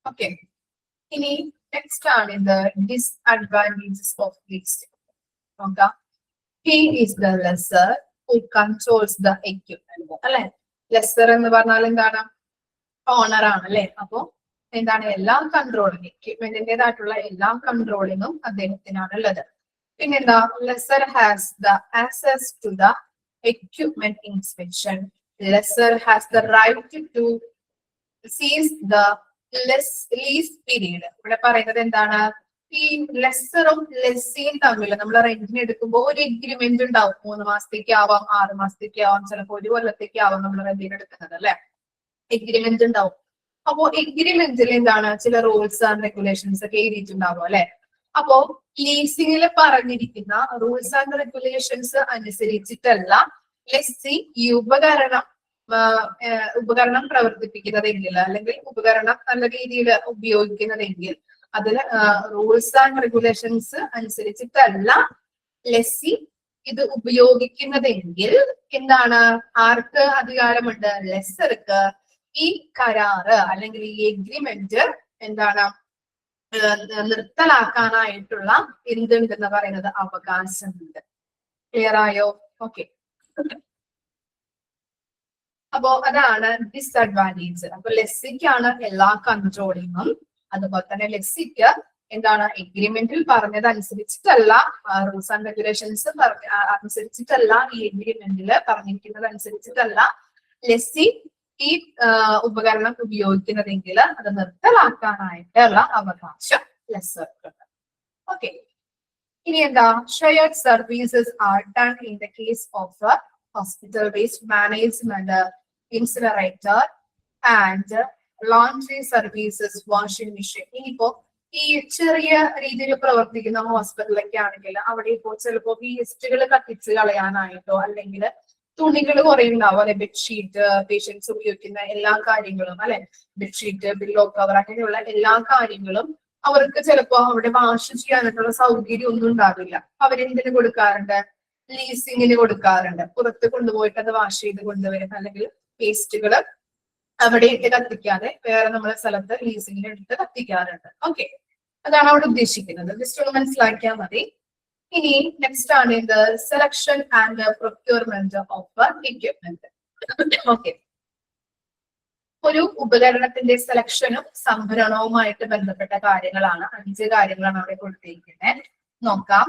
ഓക്കെ, ഇനി നെക്സ്റ്റ് ആണ് ഇത് ഡിസ്അഡ്വാൻറ്റേജസ് ഓഫ് ലീസ്റ്റ്. നോക്കാം. He is the lesser who controls the equipment. അല്ലെ, ലെസ്സർ എന്ന് പറഞ്ഞാൽ എന്താണ്? ഓണർ ആണ് അല്ലെ. അപ്പൊ എന്താണ്? എല്ലാ കൺട്രോളിങ്, എക്യുപ്മെന്റിന്റേതായിട്ടുള്ള എല്ലാ കൺട്രോളിങ്ങും അദ്ദേഹത്തിനാണുള്ളത്. പിന്നെന്താ? Lessor has the access to the equipment inspection. Lesser has the right to seize the lease period. ഇവിടെ പറയുന്നത് എന്താണ്? ഈ ലെസ്സറും ലെസ്സിയും തമ്മിൽ നമ്മൾ റെന്റിന് എടുക്കുമ്പോൾ ഒരു എഗ്രിമെന്റ് ഉണ്ടാവും. 3 മാസത്തേക്ക് ആവാം, 6 മാസത്തേക്ക് ആവാം, ചിലപ്പോൾ 1 കൊല്ലത്തേക്ക് ആവാം നമ്മൾ റെന്റിന് എടുക്കുന്നത് അല്ലെ. എഗ്രിമെന്റ് ഉണ്ടാവും. അപ്പോ എഗ്രിമെന്റിൽ എന്താണ്? ചില റൂൾസ് ആൻഡ് റെഗുലേഷൻസ് ഒക്കെ എഴുതിയിട്ടുണ്ടാവും അല്ലെ. അപ്പോ ലീസിംഗിൽ പറഞ്ഞിരിക്കുന്ന റൂൾസ് ആൻഡ് റെഗുലേഷൻസ് അനുസരിച്ചിട്ടല്ല ലെസ്സി ഈ ഉപകരണം പ്രവർത്തിപ്പിക്കുന്നതെങ്കിൽ, അല്ലെങ്കിൽ ഉപകരണം നല്ല രീതിയിൽ ഉപയോഗിക്കുന്നതെങ്കിൽ, അതിൽ റൂൾസ് ആൻഡ് റെഗുലേഷൻസ് അനുസരിച്ചിട്ടല്ല ലെസ്സി ഇത് ഉപയോഗിക്കുന്നതെങ്കിൽ എന്താണ്? ആർക്ക് അധികാരമുണ്ട്? ലെസ്സർക്ക് ഈ കരാറ് അല്ലെങ്കിൽ ഈ എഗ്രിമെന്റ് എന്താണ് നിർത്തലാക്കാനായിട്ടുള്ള എന്തുണ്ടെന്ന് പറയുന്നത് അവകാശമുണ്ട്. ക്ലിയർ ആയോ? ഓക്കെ. അപ്പോ അതാണ് ഡിസ്അഡ്വാൻറ്റേജ്. അപ്പൊ ലെസ്സിക്കാണ് എല്ലാ കൺട്രോളിങ്ങും. അതുപോലെ തന്നെ ലെസ്സിക്ക് എന്താണ് എഗ്രിമെന്റിൽ പറഞ്ഞതനുസരിച്ചിട്ടല്ല, റൂൾസ് ആൻഡ് റെഗുലേഷൻസ് അനുസരിച്ചിട്ടല്ല, ഈ എഗ്രിമെന്റിൽ പറഞ്ഞിരിക്കുന്നത് അനുസരിച്ചിട്ടല്ല ലെസ്സി ഈ ഉപകരണം ഉപയോഗിക്കുന്നതെങ്കിൽ അത് നിർത്തലാക്കാനായിട്ടുള്ള അവകാശം ലെസ്സർക്കുണ്ട്. ഓക്കെ. ഇനി എന്താ? Shared services are done in the case of hospital waste management, incinerator and laundry services, washing machine. ഇനിയിപ്പോ ഈ ചെറിയ രീതിയിൽ പ്രവർത്തിക്കുന്ന ഹോസ്പിറ്റലൊക്കെ ആണെങ്കിൽ അവിടെ ഇപ്പോൾ ചിലപ്പോ വേസ്റ്റുകൾ കത്തിച്ച് കളയാനായിട്ടോ അല്ലെങ്കിൽ തുണികൾ കുറെ ഉണ്ടാവും അല്ലെ, ബെഡ്ഷീറ്റ്, പേഷ്യൻസ് ഉപയോഗിക്കുന്ന എല്ലാ കാര്യങ്ങളും അല്ലെ, ബെഡ്ഷീറ്റ്, പില്ലോ കവർ, അങ്ങനെയുള്ള എല്ലാ കാര്യങ്ങളും അവർക്ക് ചിലപ്പോ അവിടെ വാഷ് ചെയ്യാനായിട്ടുള്ള സൗകര്യം ഒന്നും ഉണ്ടാവില്ല. അവരെന്തിനു കൊടുക്കാറുണ്ട്? ലീസിങ്ങിന് കൊടുക്കാറുണ്ട്. പുറത്ത് കൊണ്ടുപോയിട്ട് അത് വാഷ് ചെയ്ത് കൊണ്ടുവരും, അല്ലെങ്കിൽ വേസ്റ്റുകൾ അവിടെ ഇട്ട് കത്തിക്കാതെ വേറെ നമ്മളെ സ്ഥലത്ത് ലീസിങ്ങിന് എടുത്ത് കത്തിക്കാറുണ്ട്. ഓക്കെ, അതാണ് അവിടെ ഉദ്ദേശിക്കുന്നത്. ജസ്റ്റ് ഒന്ന് മനസ്സിലാക്കിയാൽ മതി. ഇനി നെക്സ്റ്റ് ആണ് ഇത് selection and procurement of equipment. Okay, ഒരു ഉപകരണത്തിന്റെ സെലക്ഷനും സംഭരണവുമായിട്ട് ബന്ധപ്പെട്ട കാര്യങ്ങളാണ്. 5 കാര്യങ്ങളാണ് അവിടെ കൊടുത്തിരിക്കുന്നത്. നോക്കാം.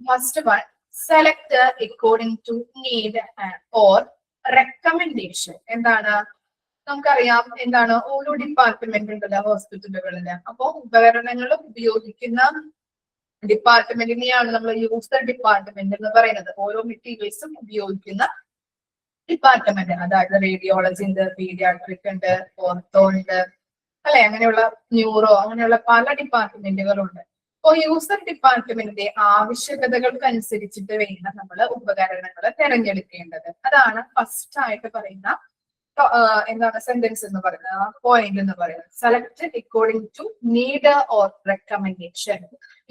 First one, select according to need or recommendation. എന്താണ്? നമുക്കറിയാം എന്താണ്, ഓരോ ഡിപ്പാർട്ട്മെന്റ് ഉണ്ടല്ലോ ഹോസ്പിറ്റലുകളില്. അപ്പൊ ഉപകരണങ്ങൾ ഉപയോഗിക്കുന്ന ഡിപ്പാർട്ട്മെന്റിനെയാണ് നമ്മൾ യൂസർ ഡിപ്പാർട്ട്മെന്റ് എന്ന് പറയുന്നത്. ഓരോ മെറ്റീരിയൽസും ഉപയോഗിക്കുന്ന ഡിപ്പാർട്ട്മെന്റ്, അതായത് റേഡിയോളജി ഉണ്ട്, പീഡിയാട്രിക് ഉണ്ട്, ഓർത്തോ ഉണ്ട് അല്ലെ, അങ്ങനെയുള്ള ന്യൂറോ, അങ്ങനെയുള്ള പല ഡിപ്പാർട്ട്മെന്റുകളുണ്ട്. അപ്പോ യൂസർ ഡിപ്പാർട്ട്മെന്റിന്റെ ആവശ്യകതകൾക്ക് അനുസരിച്ചിട്ട് വേണം നമ്മൾ ഉപകരണങ്ങൾ തിരഞ്ഞെടുക്കേണ്ടത്. അതാണ് ഫസ്റ്റ് ആയിട്ട് പറയുന്ന എന്താണ് സെന്റൻസ് എന്ന് പറയുന്നത്, പോയിന്റ് എന്ന് പറയുന്നത്. Select according to need or recommendation.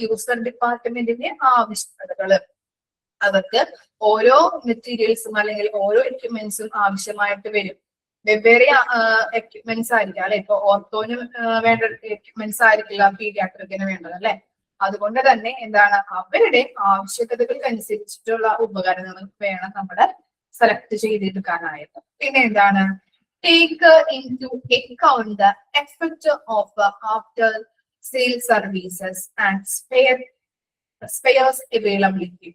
User ഡിപ്പാർട്ട്മെന്റിന്റെ ആവശ്യകതകൾ, അവർക്ക് ഓരോ മെറ്റീരിയൽസും അല്ലെങ്കിൽ ഓരോ എക്യുപ്മെന്റ്സും ആവശ്യമായിട്ട് വരും. വെവ്വേറെ എക്യുപ്മെന്റ്സ് ആയിരിക്കും അല്ലെ. ഇപ്പൊ ഓർത്തോന് വേണ്ട എക്യുപ്മെന്റ്സ് ആയിരിക്കില്ല പീഡിയാട്രിക്കിന് വേണ്ടത് അല്ലെ. അതുകൊണ്ട് തന്നെ എന്താണ്, അവരുടെ ആവശ്യകതകൾക്ക് അനുസരിച്ചിട്ടുള്ള ഉപകരണങ്ങൾ വേണം നമ്മൾ സെലക്ട് ചെയ്തെടുക്കാനായിട്ട്. പിന്നെ എന്താണ്, take into account the effect of after sale services and spares availability.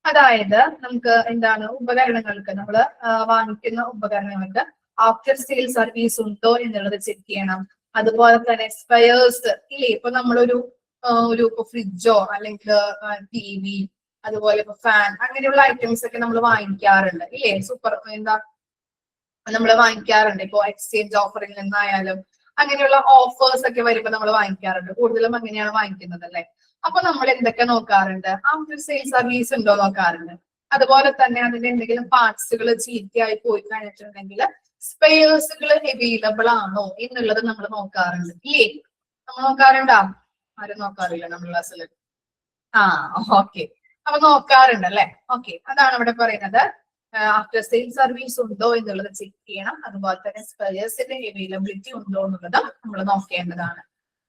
അതായത് നമുക്ക് എന്താണ്, ഉപകരണങ്ങൾക്ക് നമ്മൾ വാങ്ങിക്കുന്ന ഉപകരണങ്ങൾക്ക് ആഫ്റ്റർ സെയിൽ സർവീസ് ഉണ്ടോ എന്നുള്ളത് ചെക്ക് ചെയ്യണം. അതുപോലെ തന്നെ സ്പെയർസ് ഇല്ലേ, ഇപ്പൊ നമ്മളൊരു ഫ്രിഡ്ജോ അല്ലെങ്കിൽ TV, അതുപോലെ ഇപ്പൊ ഫാൻ, അങ്ങനെയുള്ള ഐറ്റംസ് ഒക്കെ നമ്മൾ വാങ്ങിക്കാറുണ്ട് ഇല്ലേ. സൂപ്പർ എന്താ നമ്മൾ വാങ്ങിക്കാറുണ്ട്. ഇപ്പൊ എക്സ്ചേഞ്ച് ഓഫറിൽ നിന്നായാലും അങ്ങനെയുള്ള ഓഫേഴ്സ് ഒക്കെ വരുമ്പോൾ നമ്മൾ വാങ്ങിക്കാറുണ്ട്. കൂടുതലും അങ്ങനെയാണ് വാങ്ങിക്കുന്നത് അല്ലെ. അപ്പൊ നമ്മൾ എന്തൊക്കെ നോക്കാറുണ്ട്? ആഫ്റ്റർ സെയിൽ സർവീസ് ഉണ്ടോ നോക്കാറുണ്ട്. അതുപോലെ തന്നെ അതിന്റെ എന്തെങ്കിലും പാർട്സുകൾ ചീത്തയായി പോയി കഴിഞ്ഞിട്ടുണ്ടെങ്കിൽ സ്പെയർസുകൾ അവൈലബിൾ ആണോ എന്നുള്ളത് നമ്മൾ നോക്കാറുണ്ട് ഇല്ലേ. നമ്മൾ നോക്കാറുണ്ടോ? ആരും നോക്കാറില്ല നമ്മൾ ക്ലാസ്സിൽ. ഓക്കെ, അപ്പൊ നോക്കാറുണ്ട് അല്ലെ. ഓക്കെ, അതാണ് ഇവിടെ പറയുന്നത്. ആഫ്റ്റർ സെയിൽ സർവീസ് ഉണ്ടോ എന്നുള്ളത് ചെക്ക് ചെയ്യണം. അതുപോലെ തന്നെ സ്പെയർസിന്റെ അവൈലബിലിറ്റി ഉണ്ടോ എന്നുള്ളത് നമ്മൾ നോക്കേണ്ടതാണ്.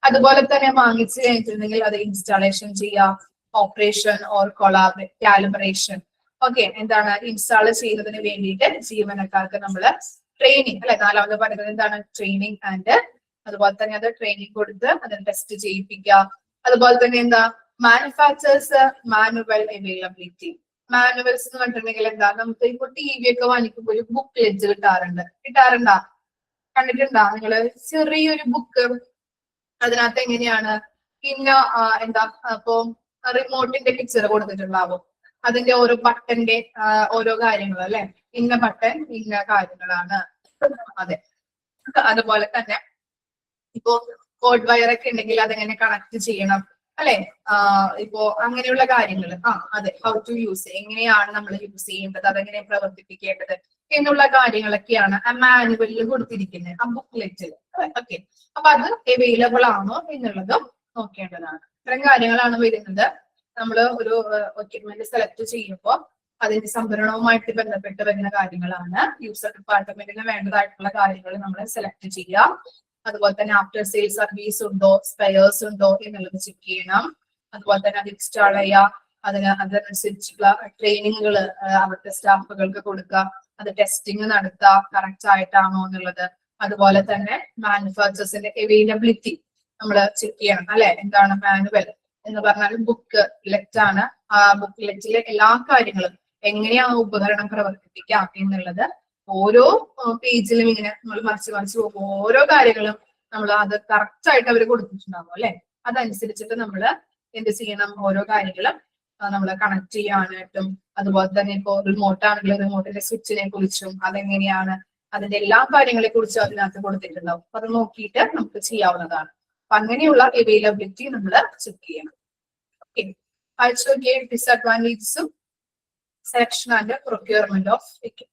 അതുപോലെ തന്നെ വാങ്ങിച്ചു കഴിഞ്ഞിട്ടുണ്ടെങ്കിൽ അത് ഇൻസ്റ്റാളേഷൻ ചെയ്യാം, ഓപ്പറേഷൻ ഓർ കാലിബ്രേഷൻ. ഓക്കെ, എന്താണ്, ഇൻസ്റ്റാൾ ചെയ്യുന്നതിന് വേണ്ടിയിട്ട് ജീവനക്കാർക്ക് നമ്മൾ ട്രെയിനിങ് അല്ലെ. 4ാമത് പറയുന്നത് എന്താണ്, ട്രെയിനിങ് ആൻഡ് അതുപോലെ തന്നെ അത് ട്രെയിനിങ് കൊടുത്ത് അതിന് ടെസ്റ്റ് ചെയ്യിപ്പിക്കുക. അതുപോലെ തന്നെ എന്താ, മാനുഫാക്ചേഴ്സ് മാനുവൽ അവൈലബിലിറ്റി. മാനുവൽസ് എന്ന് പറഞ്ഞിട്ടുണ്ടെങ്കിൽ എന്താ, നമുക്ക് ഇപ്പൊ TV ഒക്കെ വാങ്ങിക്കുമ്പോൾ ഒരു ബുക്ക്ലെറ്റ് കിട്ടാറുണ്ടാ? കണ്ടിട്ടുണ്ടാ നിങ്ങള്? ചെറിയൊരു ബുക്ക്, അതിനകത്ത് എങ്ങനെയാണ് ഇന്ന എന്താ, ഇപ്പൊ റിമോട്ടിന്റെ പിക്ചർ കൊടുത്തിട്ടുണ്ടാവും. അതിന്റെ ഓരോ ബട്ടന്റെ ഓരോ കാര്യങ്ങൾ അല്ലെ. ഇന്ന ബട്ടൺ ഇന്ന കാര്യങ്ങളാണ്. അതെ, അതുപോലെ തന്നെ ഇപ്പോ കോഡ് വയർ ഒക്കെ ഉണ്ടെങ്കിൽ അതെങ്ങനെ കണക്ട് ചെയ്യണം അല്ലെ. ഇപ്പോ അങ്ങനെയുള്ള കാര്യങ്ങൾ, അതെ, ഹൗ ടു യൂസ്, എങ്ങനെയാണ് നമ്മൾ യൂസ് ചെയ്യേണ്ടത്, അതെങ്ങനെ പ്രവർത്തിപ്പിക്കേണ്ടത് എന്നുള്ള കാര്യങ്ങളൊക്കെയാണ് ആ മാനുവലിൽ കൊടുത്തിരിക്കുന്നത്, ആ ബുക്ക്ലെറ്റിൽ. ഓക്കെ, അപ്പൊ അത് അവൈലബിൾ ആണോ എന്നുള്ളതും നോക്കേണ്ടതാണ്. ഇത്തരം കാര്യങ്ങളാണ് വരുന്നത് നമ്മൾ ഒരു എക്യുപ്മെന്റ് സെലക്ട് ചെയ്യുമ്പോൾ അതിന്റെ സംഭരണവുമായിട്ട് ബന്ധപ്പെട്ട് വരുന്ന കാര്യങ്ങളാണ്. യൂസർ ഡിപ്പാർട്ട്മെന്റിന് വേണ്ടതായിട്ടുള്ള കാര്യങ്ങൾ നമ്മൾ സെലക്ട് ചെയ്യുക. അതുപോലെ തന്നെ ആഫ്റ്റർ സെയിൽ സർവീസ് ഉണ്ടോ, സ്പെയർസ് ഉണ്ടോ എന്നുള്ളത് ചെക്ക് ചെയ്യണം. അതുപോലെ തന്നെ അത് ഇൻസ്റ്റാൾ ചെയ്യുക, അതനുസരിച്ചുള്ള ട്രെയിനിങ്ങുകൾ അവിടുത്തെ സ്റ്റാഫുകൾക്ക് കൊടുക്കുക, അത് ടെസ്റ്റിംഗ് നടത്തുക കറക്റ്റ് ആയിട്ടാണോ എന്നുള്ളത്. അതുപോലെ തന്നെ മാനുഫാക്ചേഴ്സിന്റെ അവൈലബിലിറ്റി നമ്മൾ ചെക്ക് ചെയ്യണം അല്ലെ. എന്താണ് മാനുവൽ എന്ന് പറഞ്ഞാൽ ബുക്ക് ലെറ്റ് ആണ്. ആ ബുക്ക് ലെറ്റിലെ എല്ലാ കാര്യങ്ങളും എങ്ങനെയാണ് ഉപകരണം പ്രവർത്തിപ്പിക്കാം എന്നുള്ളത് ഓരോ പേജിലും ഇങ്ങനെ നമ്മൾ മറിച്ച് പോകും. ഓരോ കാര്യങ്ങളും നമ്മൾ അത് കറക്റ്റ് ആയിട്ട് അവർ കൊടുത്തിട്ടുണ്ടാവും അല്ലെ. അതനുസരിച്ചിട്ട് നമ്മൾ എന്ത് ചെയ്യണം, ഓരോ കാര്യങ്ങളും നമ്മൾ കണക്ട് ചെയ്യാനായിട്ടും, അതുപോലെ തന്നെ ഇപ്പോൾ റിമോട്ട് ആണെങ്കിൽ റിമോട്ടിന്റെ സ്വിച്ചിനെ കുറിച്ചും അതെങ്ങനെയാണ് അതിന്റെ എല്ലാ കാര്യങ്ങളെ കുറിച്ചും അതിനകത്ത് കൊടുത്തിട്ടുണ്ടാവും. അപ്പൊ അത് നോക്കിയിട്ട് നമുക്ക് ചെയ്യാവുന്നതാണ്. അപ്പൊ അങ്ങനെയുള്ള അവൈലബിലിറ്റി നമ്മൾ ചെക്ക് ചെയ്യണം. ഓക്കെ, ആഴ്ച ഡിസ്അഡ്വാൻറ്റേജസും selection and procurement of equipment.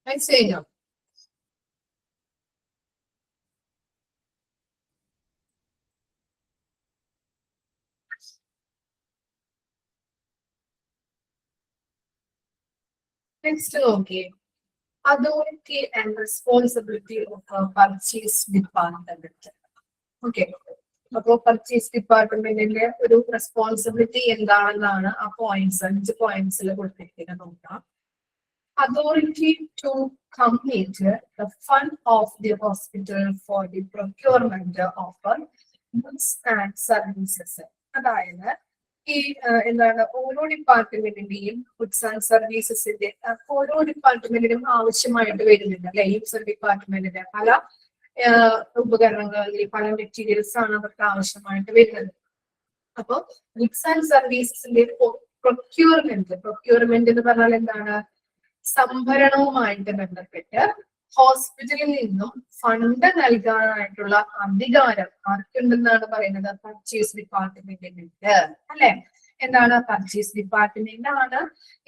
അയച്ചു കഴിഞ്ഞോ? നെക്സ്റ്റ് നോക്കിയേ, authority and responsibility of purchase department. Okay, അപ്പോ പർച്ചേസ് ഡിപ്പാർട്ട്മെന്റിന്റെ ഒരു റെസ്പോൺസിബിലിറ്റി എന്താണെന്നാണ് ആ പോയിന്റ്സ് 5 പോയിന്റ്സിൽ കൊടുത്തിരിക്കുന്നത്. നോക്കാം. Authority to commit the fund of the hospital for the procurement of goods and services. അതായത് ഈ എന്താണ് ഓരോ ഡിപ്പാർട്ട്മെന്റിന്റെയും ഗുഡ്സ് ആൻഡ് സർവീസസിന്റെ ഓരോ ഡിപ്പാർട്ട്മെന്റിനും ആവശ്യമായിട്ട് വരുന്നുണ്ട് അല്ലെ. യൂസർ ഡിപ്പാർട്ട്മെന്റിന്റെ പല ഉപകരണങ്ങൾ അല്ലെങ്കിൽ പല മെറ്റീരിയൽസ് ആണ് അവർക്ക് ആവശ്യമായിട്ട് വരുന്നത്. അപ്പൊ ഗുഡ്സ് ആൻഡ് സർവീസസിന്റെ പ്രൊക്യൂർമെന്റ് എന്ന് പറഞ്ഞാൽ എന്താണ്? സംഭരണവുമായിട്ട് ബന്ധപ്പെട്ട് ഹോസ്പിറ്റലിൽ നിന്നും ഫണ്ട് നൽകാനായിട്ടുള്ള അധികാരം ആർക്കുണ്ടെന്നാണ് പറയുന്നത്? പർച്ചേസ് ഡിപ്പാർട്ട്മെന്റിനുണ്ട് അല്ലെ? എന്താണ്? പർച്ചേസ് ഡിപ്പാർട്ട്മെന്റ് ആണ്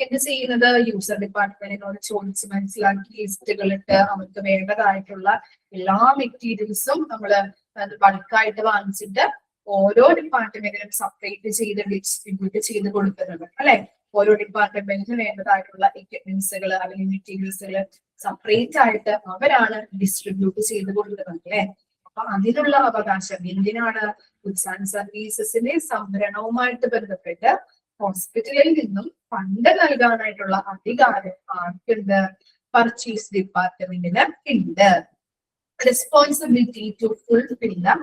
എന്ത് ചെയ്യുന്നത്? യൂസർ ഡിപ്പാർട്ട്മെന്റിനോട് ചോദിച്ച് മനസ്സിലാക്കി ലിസ്റ്റുകൾ ഇട്ട് അവർക്ക് വേണ്ടതായിട്ടുള്ള എല്ലാ മെറ്റീരിയൽസും നമ്മള് ബൾക്കായിട്ട് വാങ്ങിച്ചിട്ട് ഓരോ ഡിപ്പാർട്ട്മെന്റിനും സെപ്പറേറ്റ് ചെയ്ത് ഡിസ്ട്രിബ്യൂട്ട് ചെയ്ത് കൊടുക്കുന്നുണ്ട് അല്ലെ? ഓരോ ഡിപ്പാർട്ട്മെന്റിന് വേണ്ടതായിട്ടുള്ള എക്യുപ്മെന്റ്സുകൾ അല്ലെങ്കിൽ മെറ്റീരിയൽസുകൾ സെപ്പറേറ്റ് ആയിട്ട് അവരാണ് ഡിസ്ട്രിബ്യൂട്ട് ചെയ്ത് കൊടുക്കുന്നത് അല്ലെ? അപ്പൊ അതിനുള്ള അവകാശം എന്തിനാണ്? ഗുഡ്സ് ആൻഡ് സർവീസസിന്റെ സംഭരണവുമായിട്ട് ബന്ധപ്പെട്ട് ഹോസ്പിറ്റലിൽ നിന്നും ഫണ്ട് നൽകാനായിട്ടുള്ള അധികാരം ആർക്കുണ്ട്? പർച്ചേസ് ഡിപ്പാർട്ട്മെന്റിന് ഉണ്ട്. Responsibility to fulfil the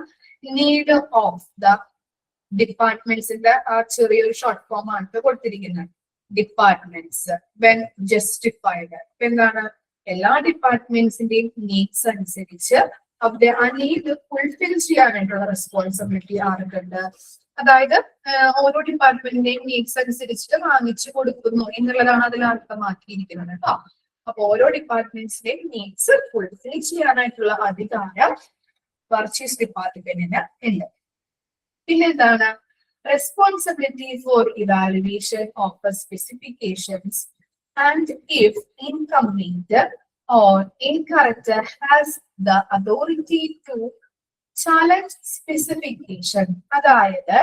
need of the ഡിപ്പാർട്ട്മെന്റ്സിന്റെ ആ ചെറിയൊരു ഷോർട്ട് ഫോം ആണ് കൊടുത്തിരിക്കുന്നത്. Departments when justified. എന്താണ്? എല്ലാ ഡിപ്പാർട്ട്മെന്റ്സിന്റെയും നീഡ്സ് അനുസരിച്ച് അവരുടെ ആ നീഡ് ഫുൾഫിൽ ചെയ്യാനായിട്ടുള്ള റെസ്പോൺസിബിലിറ്റി ആർക്കുണ്ട്? അതായത് ഓരോ ഡിപ്പാർട്ട്മെന്റിന്റെയും നീഡ്സ് അനുസരിച്ചിട്ട് വാങ്ങിച്ചു കൊടുക്കുന്നു എന്നുള്ളതാണ് അതിൽ അർത്ഥമാക്കിയിരിക്കുന്നത് കേട്ടോ. അപ്പൊ ഓരോ ഡിപ്പാർട്ട്മെന്റ്സിന്റെയും നീഡ്സ് ഫുൾഫിൽ ചെയ്യാനായിട്ടുള്ള അധികാരം പർച്ചേസ് ഡിപ്പാർട്ട്മെന്റിന് ഉണ്ട്. പിന്നെന്താണ്? Responsibility for evaluation of the specifications and if incomplete or incorrect has the authority to challenge specification. അതായത്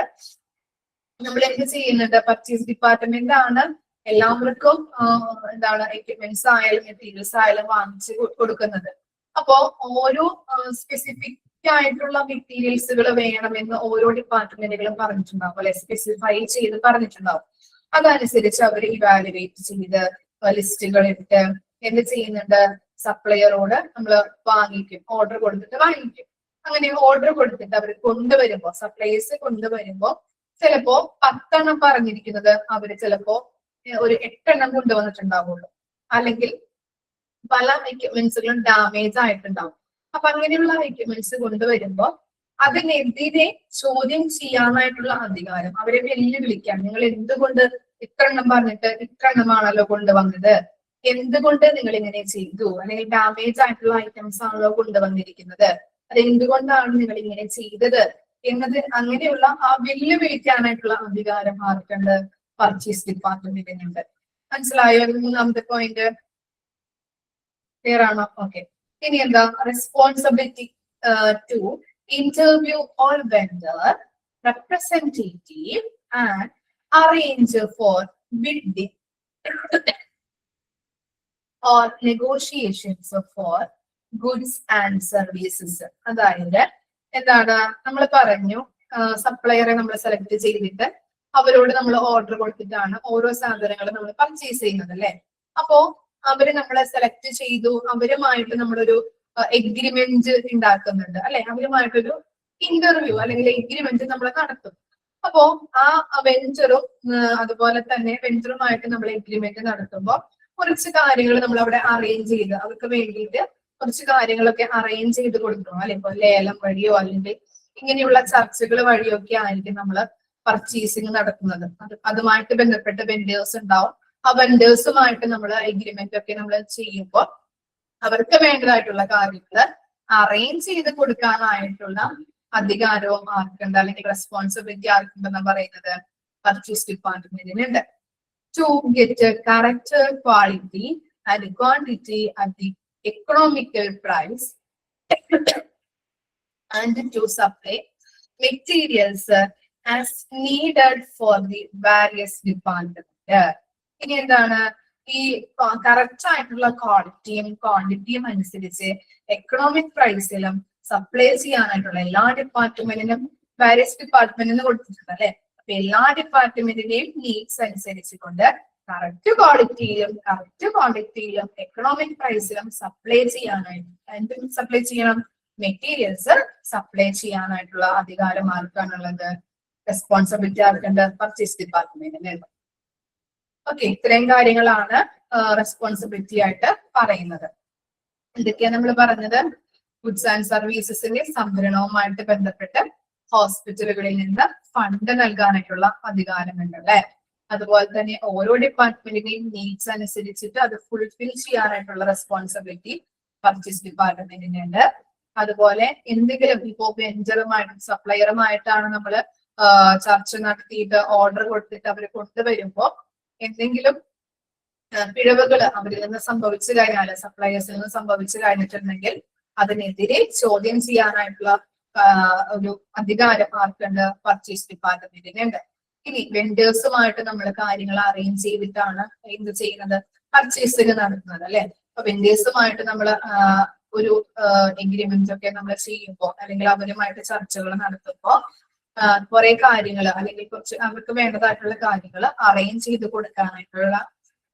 നമ്മൾ എന്ത് ചെയ്യുന്നുണ്ട്? പർച്ചേസ് ഡിപ്പാർട്ട്മെന്റ് ആണ് എല്ലാവർക്കും എന്താണ് എക്യുപ്മെന്റ്സ് ആയാലും മെറ്റീരിയൽസ് ആയാലും വാങ്ങിച്ച് കൊടുക്കുന്നത്. അപ്പോ ഓരോ സ്പെസിഫിക് ആയിട്ടുള്ള മെറ്റീരിയൽസുകൾ വേണമെന്ന് ഓരോ ഡിപ്പാർട്ട്മെന്റുകളും പറഞ്ഞിട്ടുണ്ടാവും അല്ലെ? സ്പെസിഫൈ ചെയ്ത് പറഞ്ഞിട്ടുണ്ടാവും. അതനുസരിച്ച് അവർ ഇവാലുവേറ്റ് ചെയ്ത് ലിസ്റ്റുകൾ ഇട്ട് എന്ത് ചെയ്യുന്നുണ്ട്? സപ്ലയറോട് നമ്മൾ വാങ്ങിക്കും, ഓർഡർ കൊടുത്തിട്ട് വാങ്ങിക്കും. അങ്ങനെ ഓർഡർ കൊടുത്തിട്ട് അവർ കൊണ്ടുവരുമ്പോ, സപ്ലൈസ് കൊണ്ടുവരുമ്പോ ചിലപ്പോ 10 എണ്ണം പറഞ്ഞിരിക്കുന്നത് അവര് ചിലപ്പോ ഒരു 8 എണ്ണം കൊണ്ടുവന്നിട്ടുണ്ടാവുള്ളൂ. അല്ലെങ്കിൽ പല എക്യുപ്മെന്റ്സുകളും ഡാമേജ് ആയിട്ടുണ്ടാവും. അപ്പൊ അങ്ങനെയുള്ള എക്യുപ്മെന്റ്സ് കൊണ്ടുവരുമ്പോ അതിനെതിരെ ചോദ്യം ചെയ്യാനായിട്ടുള്ള അധികാരം അവരെ വെല്ലുവിളിക്കാം. നിങ്ങൾ എന്തുകൊണ്ട് ഇത്ര എണ്ണം പറഞ്ഞിട്ട് ഇത്ര എണ്ണമാണല്ലോ കൊണ്ടുവന്നത്, എന്തുകൊണ്ട് നിങ്ങൾ ഇങ്ങനെ ചെയ്തു, അല്ലെങ്കിൽ ഡാമേജ് ആയിട്ടുള്ള ഐറ്റംസ് ആണല്ലോ കൊണ്ടുവന്നിരിക്കുന്നത്, അത് എന്തുകൊണ്ടാണ് നിങ്ങൾ ഇങ്ങനെ ചെയ്തത് എന്നത് അങ്ങനെയുള്ള ആ വെല്ലുവിളിക്കാനായിട്ടുള്ള അധികാരം ആർക്കുണ്ട്? പർച്ചേസ് ഡിപ്പാർട്ട്മെന്റിനുണ്ട്. മനസ്സിലായോ? മൂന്നാമത്തെ പോയിന്റ് ക്ലിയർ ആണോ? ഓക്കെ. ഇനി എന്താ? Responsibility to interview all vendor representative and arrange for bidding or negotiations for goods and services. അതായത് എന്താണ്? നമ്മൾ പറഞ്ഞു സപ്ലയറെ നമ്മൾ സെലക്ട് ചെയ്തിട്ട് അവരോട് നമ്മൾ ഓർഡർ കൊടുത്തിട്ടാണ് ഓരോ സാധനങ്ങളും നമ്മൾ പർച്ചേസ് ചെയ്യുന്നത് അല്ലെ? അപ്പോ അവര് നമ്മളെ സെലക്ട് ചെയ്തു, അവരുമായിട്ട് നമ്മളൊരു എഗ്രിമെന്റ് ഉണ്ടാക്കുന്നുണ്ട് അല്ലെ? അവരുമായിട്ടൊരു ഇന്റർവ്യൂ അല്ലെങ്കിൽ എഗ്രിമെന്റ് നമ്മൾ നടത്തും. അപ്പോ ആ വെഞ്ചറും അതുപോലെ തന്നെ വെഞ്ചറുമായിട്ട് നമ്മൾ എഗ്രിമെന്റ് നടത്തുമ്പോൾ കുറച്ച് കാര്യങ്ങൾ നമ്മൾ അവിടെ അറേഞ്ച് ചെയ്ത് അവർക്ക് വേണ്ടിയിട്ട് കുറച്ച് കാര്യങ്ങളൊക്കെ അറേഞ്ച് ചെയ്ത് കൊടുക്കണം അല്ലെ? ഇപ്പൊ ലേലം വഴിയോ അല്ലെങ്കിൽ ഇങ്ങനെയുള്ള ചർച്ചകൾ വഴിയോ ഒക്കെ ആയിരിക്കും നമ്മൾ പർച്ചേസിങ് നടത്തുന്നത്. അതുമായിട്ട് ബന്ധപ്പെട്ട വെൻഡേഴ്സ് ഉണ്ടാവും. ആ വെൻഡേഴ്സുമായിട്ട് നമ്മൾ എഗ്രിമെന്റ് ഒക്കെ നമ്മൾ ചെയ്യുമ്പോൾ അവർക്ക് വേണ്ടതായിട്ടുള്ള കാര്യങ്ങൾ അറേഞ്ച് ചെയ്ത് കൊടുക്കാനായിട്ടുള്ള അധികാരവും ആർക്കുണ്ട്, അല്ലെങ്കിൽ റെസ്പോൺസിബിലിറ്റി ആർക്കുണ്ടെന്ന് പറയുന്നത് purchase ഡിപ്പാർട്ട്മെന്റിനുണ്ട്. To get a correct quality and quantity at the economical price and to supply materials as needed for the various departments. ഇനി എന്താണ്? ഈ കറക്റ്റ് ആയിട്ടുള്ള ക്വാളിറ്റിയും ക്വാണ്ടിറ്റിയും അനുസരിച്ച് എക്കണോമിക് പ്രൈസിലും സപ്ലൈ ചെയ്യാനായിട്ടുള്ള എല്ലാ ഡിപ്പാർട്ട്മെന്റിനും വാരിയസ് ഡിപ്പാർട്ട്മെന്റിന് കൊടുത്തിട്ടുണ്ട് അല്ലെ? അപ്പൊ എല്ലാ ഡിപ്പാർട്ട്മെന്റിന്റെയും നീഡ്സ് അനുസരിച്ചുകൊണ്ട് കറക്റ്റ് ക്വാളിറ്റിയിലും കറക്റ്റ് ക്വാണ്ടിറ്റിയിലും എക്കണോമിക് പ്രൈസിലും സപ്ലൈ ചെയ്യാനായിട്ട് എന്ത് സപ്ലൈ ചെയ്യണം? മെറ്റീരിയൽസ് സപ്ലൈ ചെയ്യാനായിട്ടുള്ള അധികാരം ആർക്കാണുള്ളത്? റെസ്പോൺസിബിലിറ്റി ആർക്കുണ്ട്? പർച്ചേസ് ഡിപ്പാർട്ട്മെന്റിനുണ്ട്. ഓക്കെ, ഇത്രയും കാര്യങ്ങളാണ് റെസ്പോൺസിബിലിറ്റി ആയിട്ട് പറയുന്നത്. എന്തൊക്കെയാണ് നമ്മൾ പറഞ്ഞത്? ഗുഡ്സ് ആൻഡ് സർവീസസിന്റെ സംഭരണവുമായിട്ട് ബന്ധപ്പെട്ട് ഹോസ്പിറ്റലുകളിൽ നിന്ന് ഫണ്ട് നൽകാനായിട്ടുള്ള അധികാരമുണ്ട് അല്ലെ? അതുപോലെ തന്നെ ഓരോ ഡിപ്പാർട്ട്മെന്റിന്റെയും നീഡ്സ് അനുസരിച്ചിട്ട് അത് ഫുൾഫിൽ ചെയ്യാനായിട്ടുള്ള റെസ്പോൺസിബിലിറ്റി പർച്ചേസ് ഡിപ്പാർട്ട്മെന്റിനുണ്ട്. അതുപോലെ എന്തെങ്കിലും ഇപ്പോ വെഞ്ചറുമായിട്ടും സപ്ലയറുമായിട്ടാണ് നമ്മൾ ചർച്ച നടത്തിയിട്ട് ഓർഡർ കൊടുത്തിട്ട് അവർ കൊണ്ടുവരുമ്പോൾ എന്തെങ്കിലും പിഴവുകൾ അവരിൽ നിന്ന് സംഭവിച്ചു കഴിഞ്ഞാൽ, സപ്ലയേഴ്സിൽ നിന്ന് സംഭവിച്ചു കഴിഞ്ഞിട്ടുണ്ടെങ്കിൽ അതിനെതിരെ ചോദ്യം ചെയ്യാനായിട്ടുള്ള ഒരു അധികാരം ആർക്കുണ്ട്? പർച്ചേസ് ഡിപ്പാർട്ട്മെന്റിനുണ്ട്. ഇനി വെൻഡേഴ്സുമായിട്ട് നമ്മൾ കാര്യങ്ങൾ അറേഞ്ച് ചെയ്തിട്ടാണ് എന്ത് ചെയ്യുന്നത്? പർച്ചേസിങ് നടത്തുന്നത് അല്ലെ. അപ്പൊ വെൻഡേഴ്സുമായിട്ട് നമ്മൾ ഒരു എഗ്രിമെന്റ് ഒക്കെ നമ്മൾ ചെയ്യുമ്പോൾ അല്ലെങ്കിൽ അവരുമായിട്ട് ചർച്ചകൾ നടത്തുമ്പോൾ കുറെ കാര്യങ്ങൾ അല്ലെങ്കിൽ കുറച്ച് അവർക്ക് വേണ്ടതായിട്ടുള്ള കാര്യങ്ങൾ അറേഞ്ച് ചെയ്ത് കൊടുക്കാനായിട്ടുള്ള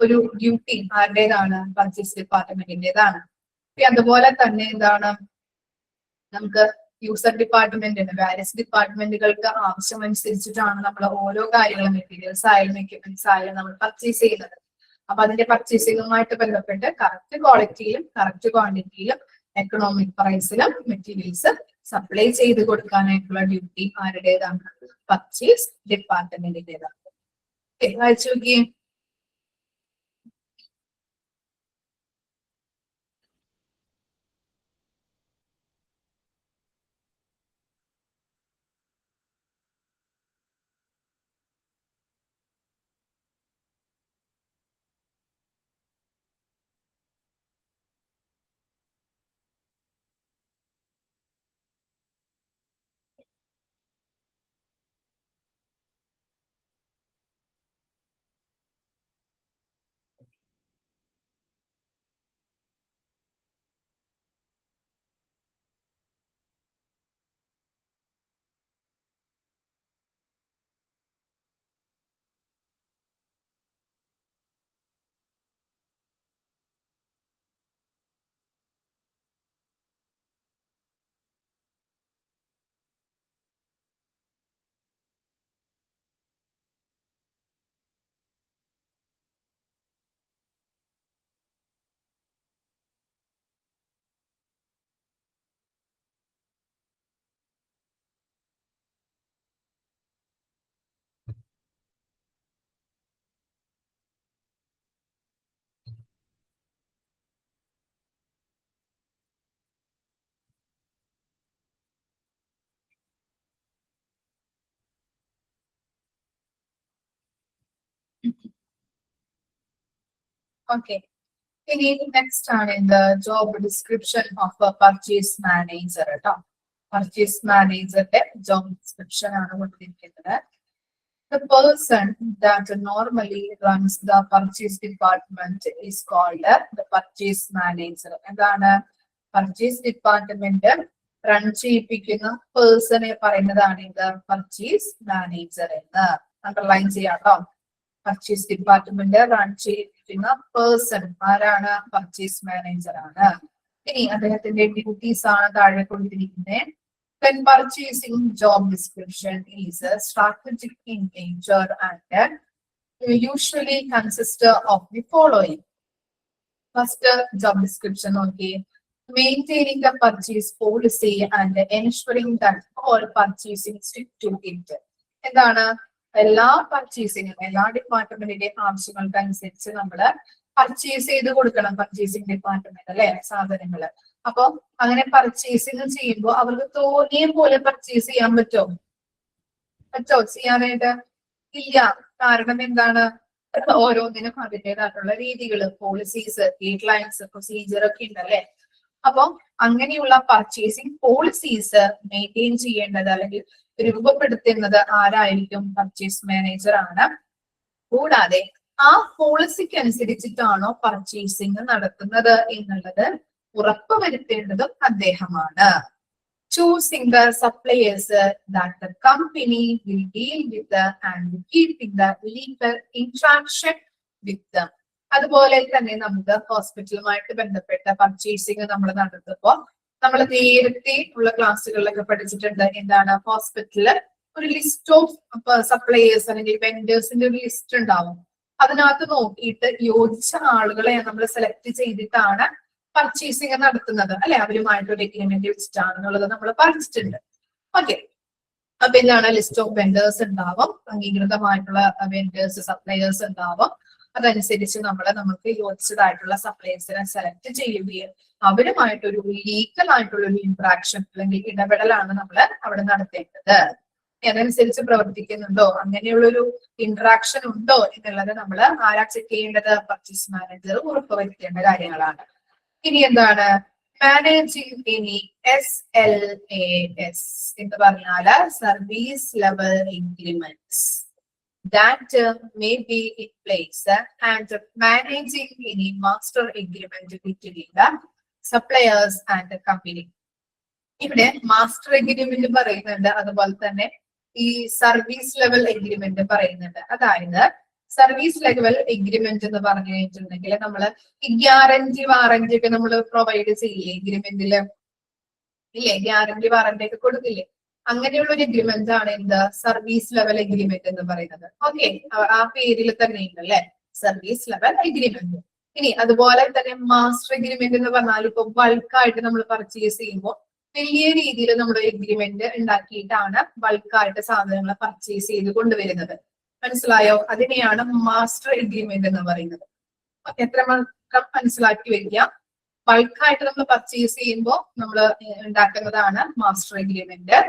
ഒരു ഡ്യൂട്ടി ആരുടേതാണ്? പർച്ചേസ് ഡിപ്പാർട്ട്മെന്റിന്റേതാണ്. അതുപോലെ തന്നെ എന്താണ്, നമുക്ക് യൂസർ ഡിപ്പാർട്ട്മെന്റിന് വാരിയസ് ഡിപ്പാർട്ട്മെന്റുകൾക്ക് ആവശ്യമനുസരിച്ചിട്ടാണ് നമ്മൾ ഓരോ കാര്യങ്ങളും മെറ്റീരിയൽസ് ആയാലും എക്യുപ്മെന്റ്സ് ആയാലും നമ്മൾ പർച്ചേസ് ചെയ്യുന്നത്. അപ്പൊ അതിന്റെ പർച്ചേസിംഗുമായിട്ട് ബന്ധപ്പെട്ട് കറക്റ്റ് ക്വാളിറ്റിയിലും കറക്റ്റ് ക്വാണ്ടിറ്റിയിലും എക്കണോമിക് പ്രൈസിലും മെറ്റീരിയൽസ് സപ്ലൈ ചെയ്ത് കൊടുക്കാനായിട്ടുള്ള ഡ്യൂട്ടി ആരുടേതാണ്? പർച്ചേസ് ഡിപ്പാർട്ട്മെന്റിന്റേതാണ്. വായിച്ചു നോക്കിയേ. ഓക്കെ, ഇനി നെക്സ്റ്റ് ആണ് എന്ത്? Job description of A purchase manager കേട്ടോ. പർച്ചേസ് മാനേജറുടെ ജോബ് ഡിസ്ക്രിപ്ഷൻ ആണ് കൊടുത്തിരിക്കുന്നത്. The person that normally runs the purchase department is called the purchase manager. എന്താണ്? പർച്ചേസ് ഡിപ്പാർട്ട്മെന്റ് റൺ ചെയ്യിപ്പിക്കുന്ന പേഴ്സണെ പറയുന്നതാണ് ഇത് പർച്ചേസ് മാനേജർ എന്ന്. അണ്ടർലൈൻ ചെയ്യാട്ടോ. പർച്ചേസ് ഡിപ്പാർട്ട്മെന്റ് റൺ ചെയ്യിപ്പിക്കുന്ന പേഴ്സൺ ആരാണ്? പർച്ചേസ് മാനേജർ ആണ്. ഇനി അദ്ദേഹത്തിന്റെ ഡ്യൂട്ടീസ് ആണ് താഴെ കൊടുത്തിരിക്കുന്നത്. When purchasing job description is strategic in nature and usually consists of the following. First, job description, okay. Maintaining the purchase policy and ensuring that all purchasing stick to it. എന്താണ്? എല്ലാ പർച്ചേസിങ്ങും എല്ലാ ഡിപ്പാർട്ട്മെന്റിന്റെയും ആവശ്യങ്ങൾക്കനുസരിച്ച് നമ്മൾ purchase ചെയ്ത് കൊടുക്കണം. Purchasing department അല്ലെ സാധനങ്ങള്. അപ്പൊ അങ്ങനെ പർച്ചേസിങ് ചെയ്യുമ്പോൾ അവർക്ക് തോന്നിയ പോലെ പർച്ചേസ് ചെയ്യാൻ പറ്റോ ചെയ്യാനായിട്ട്? ഇല്ല. കാരണം എന്താണ്? ഓരോന്നിനും അതിൻ്റെതായിട്ടുള്ള രീതികള്, പോളിസീസ്, ഗൈഡ് ലൈൻസ്, പ്രൊസീജിയർ ഒക്കെ ഉണ്ടല്ലേ. അപ്പൊ അങ്ങനെയുള്ള പർച്ചേസിങ് പോളിസീസ് മെയിൻറ്റെയിൻ ചെയ്യേണ്ടത് അല്ലെങ്കിൽ രൂപപ്പെടുത്തുന്നത് ആരായിരിക്കും? പർച്ചേസ് മാനേജർ ആണ്. കൂടാതെ ആ പോളിസിക്ക് അനുസരിച്ചിട്ടാണോ പർച്ചേസിങ് നടത്തുന്നത് എന്നുള്ളത് ഉറപ്പുവരുത്തേണ്ടതും അദ്ദേഹമാണ്. Choosing the suppliers that the company will deal with and keeping the legal interaction with them. അതുപോലെ തന്നെ നമുക്ക് ഹോസ്പിറ്റലുമായിട്ട് ബന്ധപ്പെട്ട പർച്ചേസിങ് നമ്മൾ നടത്തുമ്പോൾ നമ്മൾ നേരത്തെ ഉള്ള ക്ലാസ്സുകളിലൊക്കെ പഠിച്ചിട്ടുണ്ട്. എന്താണ്? ഹോസ്പിറ്റലില് ഒരു ലിസ്റ്റ് ഓഫ് സപ്ലയേഴ്സ് അല്ലെങ്കിൽ വെൻഡേഴ്സിന്റെ ഒരു ലിസ്റ്റ് ഉണ്ടാവും. അതിനകത്ത് നോക്കിയിട്ട് യോജിച്ച ആളുകളെ നമ്മൾ സെലക്ട് ചെയ്തിട്ടാണ് പർച്ചേസിങ് നടത്തുന്നത് അല്ലെ. അവരുമായിട്ട് ഒരു എഗ്രിമെന്റ് വെച്ചിട്ടാണെന്നുള്ളത് നമ്മൾ പഠിച്ചിട്ടുണ്ട്. ഓക്കെ, അപ്പൊ എന്താണ് ലിസ്റ്റ് ഓഫ് വെൻഡേഴ്സ് ഉണ്ടാവും, അംഗീകൃതമായിട്ടുള്ള വെൻഡേഴ്സ് സപ്ലയേഴ്സ് ഉണ്ടാവും. അതനുസരിച്ച് നമുക്ക് യോജിച്ചതായിട്ടുള്ള സപ്ലയേഴ്സിനെ സെലക്ട് ചെയ്യുകയും അവരുമായിട്ടൊരു ലീഗൽ ആയിട്ടുള്ള ഒരു ഇന്ററാക്ഷൻ അല്ലെങ്കിൽ ഇടപെടലാണ് നമ്മൾ അവിടെ നടത്തേണ്ടത്. അതനുസരിച്ച് പ്രവർത്തിക്കുന്നുണ്ടോ, അങ്ങനെയുള്ളൊരു ഇന്ററാക്ഷൻ ഉണ്ടോ എന്നുള്ളത് നമ്മൾ ആരാ ചെക്ക് ചെയ്യേണ്ടത്? പർച്ചേസ് മാനേജർ ഉറപ്പുവരുത്തേണ്ട കാര്യങ്ങളാണ്. ഇനി എന്താണ് മാനേജിങ് ഇനി SLAS എന്ന് പറഞ്ഞാല് service level increments that may be in place and managing any master agreement between the suppliers and the company. ഇവിടെ മാസ്റ്റർ എഗ്രിമെന്റ് പറയുന്നുണ്ട്, അതുപോലെ തന്നെ ഈ സർവീസ് ലെവൽ എഗ്രിമെന്റ് പറയുന്നുണ്ട്. അതായത് സർവീസ് ലെവൽ എഗ്രിമെന്റ് എന്ന് പറഞ്ഞു കഴിഞ്ഞിട്ടുണ്ടെങ്കിൽ നമ്മള് ഈ ഗ്യാരണ്ടി വാറന്റി ഒക്കെ നമ്മൾ പ്രൊവൈഡ് ചെയ്യില്ലേ എഗ്രിമെന്റില്, ഇല്ലേ? ഗ്യാരണ്ടി വാറന്റി ഒക്കെ കൊടുക്കില്ലേ? അങ്ങനെയുള്ള ഒരു എഗ്രിമെന്റ് ആണ് എന്ത് സർവീസ് ലെവൽ എഗ്രിമെന്റ് എന്ന് പറയുന്നത്. ഓക്കെ, ആ പേരിൽ തന്നെ ഉണ്ടല്ലേ സർവീസ് ലെവൽ എഗ്രിമെന്റ്. ഇനി അതുപോലെ തന്നെ മാസ്റ്റർ എഗ്രിമെന്റ് എന്ന് പറഞ്ഞാൽ ഇപ്പൊ ബൾക്കായിട്ട് നമ്മൾ പർച്ചേസ് ചെയ്യുമ്പോൾ വലിയ രീതിയിൽ നമ്മൾ എഗ്രിമെന്റ് ഉണ്ടാക്കിയിട്ടാണ് ബൾക്കായിട്ട് സാധനങ്ങൾ പർച്ചേസ് ചെയ്ത് കൊണ്ടുവരുന്നത്. മനസ്സിലായോ? അതിനെയാണ് മാസ്റ്റർ എഗ്രിമെന്റ് എന്ന് പറയുന്നത്. എത്രമാത്രം മനസ്സിലാക്കി വെക്കുക. ബൾക്കായിട്ട് നമ്മൾ പർച്ചേസ് ചെയ്യുമ്പോൾ നമ്മൾ ഉണ്ടാക്കുന്നതാണ് മാസ്റ്റർ എഗ്രിമെന്റ്.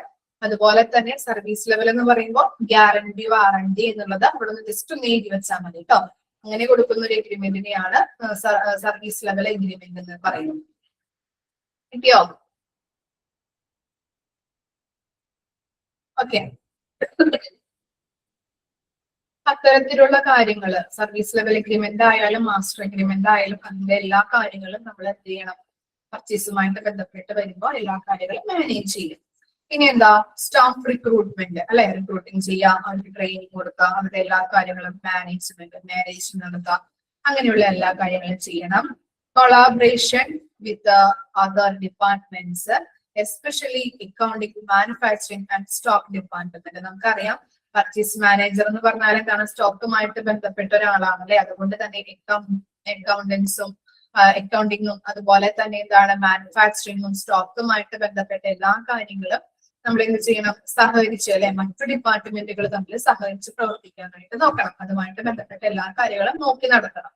അതുപോലെ തന്നെ സർവീസ് ലെവൽ എന്ന് പറയുമ്പോൾ ഗ്യാരണ്ടി വാറന്റി എന്നുള്ളത് അവിടെ നിന്ന് ജസ്റ്റ് ഒന്ന് എഴുതി വെച്ചാൽ മതി കേട്ടോ. അങ്ങനെ കൊടുക്കുന്ന ഒരു എഗ്രിമെന്റിനെയാണ് സർവീസ് ലെവൽ എഗ്രിമെന്റ് എന്ന് പറയുന്നത്. കിട്ടിയോ? ഓക്കെ, അത്തരത്തിലുള്ള കാര്യങ്ങൾ സർവീസ് ലെവൽ എഗ്രിമെന്റ് ആയാലും മാസ്റ്റർ എഗ്രിമെന്റ് ആയാലും അതിന്റെ എല്ലാ കാര്യങ്ങളും നമ്മൾ എന്ത് ചെയ്യണം? പർച്ചേസുമായിട്ട് ബന്ധപ്പെട്ട് വരുമ്പോൾ എല്ലാ കാര്യങ്ങളും മാനേജ് ചെയ്യും. ഇനി എന്താ സ്റ്റാഫ് റിക്രൂട്ട്മെന്റ് അല്ലെ? റിക്രൂട്ടിങ് ചെയ്യാം, അവർക്ക് ട്രെയിനിങ് കൊടുക്കാം, അവരുടെ എല്ലാ കാര്യങ്ങളും മാനേജ് നടത്താം, അങ്ങനെയുള്ള എല്ലാ കാര്യങ്ങളും ചെയ്യണം. Collaboration with other departments especially accounting, manufacturing and stock department. നമുക്കറിയാം പർച്ചേസ് മാനേജർ എന്ന് പറഞ്ഞാൽ എന്താണ്? സ്റ്റോക്കുമായിട്ട് ബന്ധപ്പെട്ട ഒരാളാണ് അല്ലെ? അതുകൊണ്ട് തന്നെ അക്കൗണ്ടൻസും അക്കൗണ്ടിങ്ങും അതുപോലെ തന്നെ എന്താണ് മാനുഫാക്ചറിങ്ങും സ്റ്റോക്കുമായിട്ട് ബന്ധപ്പെട്ട എല്ലാ കാര്യങ്ങളും നമ്മൾ എന്ത് ചെയ്യണം? സഹകരിച്ച് അല്ലെ മറ്റു ഡിപ്പാർട്ട്മെന്റുകൾ തമ്മിൽ സഹകരിച്ച് പ്രവർത്തിക്കാനായിട്ട് നോക്കണം. അതുമായിട്ട് ബന്ധപ്പെട്ട എല്ലാ കാര്യങ്ങളും നോക്കി നടത്തണം.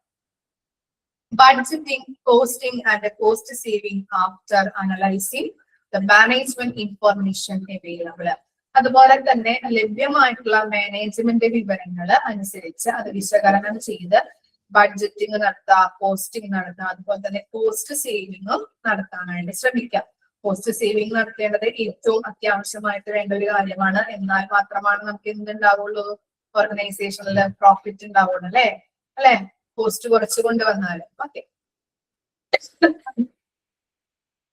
Budgeting, costing and cost saving after analysing the management information available. അതുപോലെ തന്നെ ലഭ്യമായിട്ടുള്ള മാനേജ്മെന്റ് വിവരങ്ങൾ അനുസരിച്ച് അത് വിശകലനം ചെയ്ത് ബഡ്ജറ്റിംഗ് നടത്തുക, കോസ്റ്റിംഗ് നടത്തുക, അതുപോലെ തന്നെ കോസ്റ്റ് സേവിങ്ങും നടത്താനായിട്ട് ശ്രമിക്കാം. കോസ്റ്റ് സേവിങ് നടത്തേണ്ടത് ഏറ്റവും അത്യാവശ്യമായിട്ട് വേണ്ട ഒരു കാര്യമാണ്. എന്നാൽ മാത്രമാണ് നമുക്ക് എന്തുണ്ടാവുള്ളൂ? ഓർഗനൈസേഷനിൽ പ്രോഫിറ്റ് ഉണ്ടാവുള്ളൂ അല്ലെ? കോസ്റ്റ് കുറച്ച് കൊണ്ടുവന്നാൽ. Okay,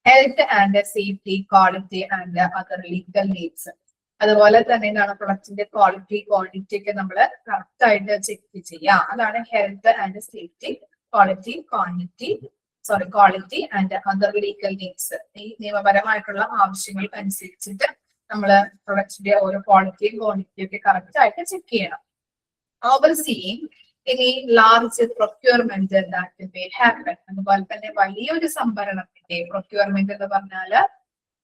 health and safety, quality and other legal needs. അതുപോലെ തന്നെ എന്താണ് പ്രൊഡക്റ്റിന്റെ ക്വാളിറ്റി, ക്വാണ്ടിറ്റി ഒക്കെ നമ്മൾ കറക്റ്റ് ആയിട്ട് ചെക്ക് ചെയ്യാം. അതാണ് health and safety, quality and other legal needs. ഈ നിയമപരമായിട്ടുള്ള ആവശ്യങ്ങൾക്ക് അനുസരിച്ചിട്ട് നമ്മൾ പ്രൊഡക്റ്റിന്റെ ഓരോ ക്വാളിറ്റിയും ക്വാണ്ടിറ്റിയും ഒക്കെ കറക്റ്റ് ആയിട്ട് ചെക്ക് ചെയ്യണം. ഓവർസീയിങ് ഇനി large procurement that may happen. അതുപോലെ തന്നെ വലിയൊരു സംഭരണത്തിന്റെ പ്രൊക്യൂർമെന്റ് എന്ന് പറഞ്ഞാല്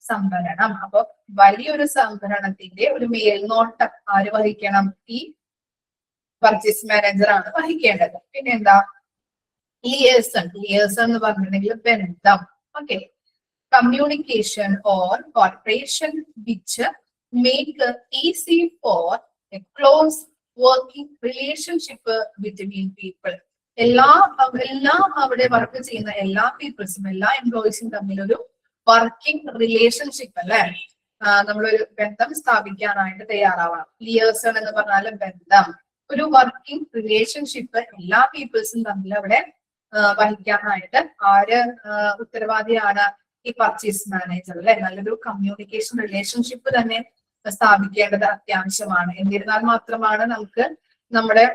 സംഭരണം. അപ്പൊ വലിയൊരു സംഭരണത്തിന്റെ ഒരു മേൽനോട്ടം ആര് വഹിക്കണം? ഈ പർച്ചേസ് മാനേജർ ആണ് വഹിക്കേണ്ടത്. പിന്നെ എന്താ? ലിയേഴ്സൺ എന്ന് പറഞ്ഞിട്ടുണ്ടെങ്കിൽ ബന്ധം. Okay, communication or corporation which make easy for A close working relationship between people. എല്ലാം അവിടെ വർക്ക് ചെയ്യുന്ന എല്ലാ പീപ്പിൾസും, എല്ലാ എംപ്ലോയീസും തമ്മിലൊരു വർക്കിംഗ് റിലേഷൻഷിപ്പ് അല്ലെ? നമ്മളൊരു ബന്ധം സ്ഥാപിക്കാനായിട്ട് തയ്യാറാവണം. ലിയേഴ്സൺ എന്ന് പറഞ്ഞാൽ ബന്ധം, ഒരു വർക്കിംഗ് റിലേഷൻഷിപ്പ് എല്ലാ പീപ്പിൾസും തമ്മിൽ അവിടെ വഹിക്കാനായിട്ട് ആര് ഉത്തരവാദിയാണ്? ഈ പർച്ചേസ് മാനേജർ അല്ലെ? നല്ലൊരു കമ്മ്യൂണിക്കേഷൻ റിലേഷൻഷിപ്പ് തന്നെ സ്ഥാപിക്കേണ്ടത് അത്യാവശ്യമാണ്. എന്നിരുന്നാൽ മാത്രമാണ് നമുക്ക് നമ്മുടെ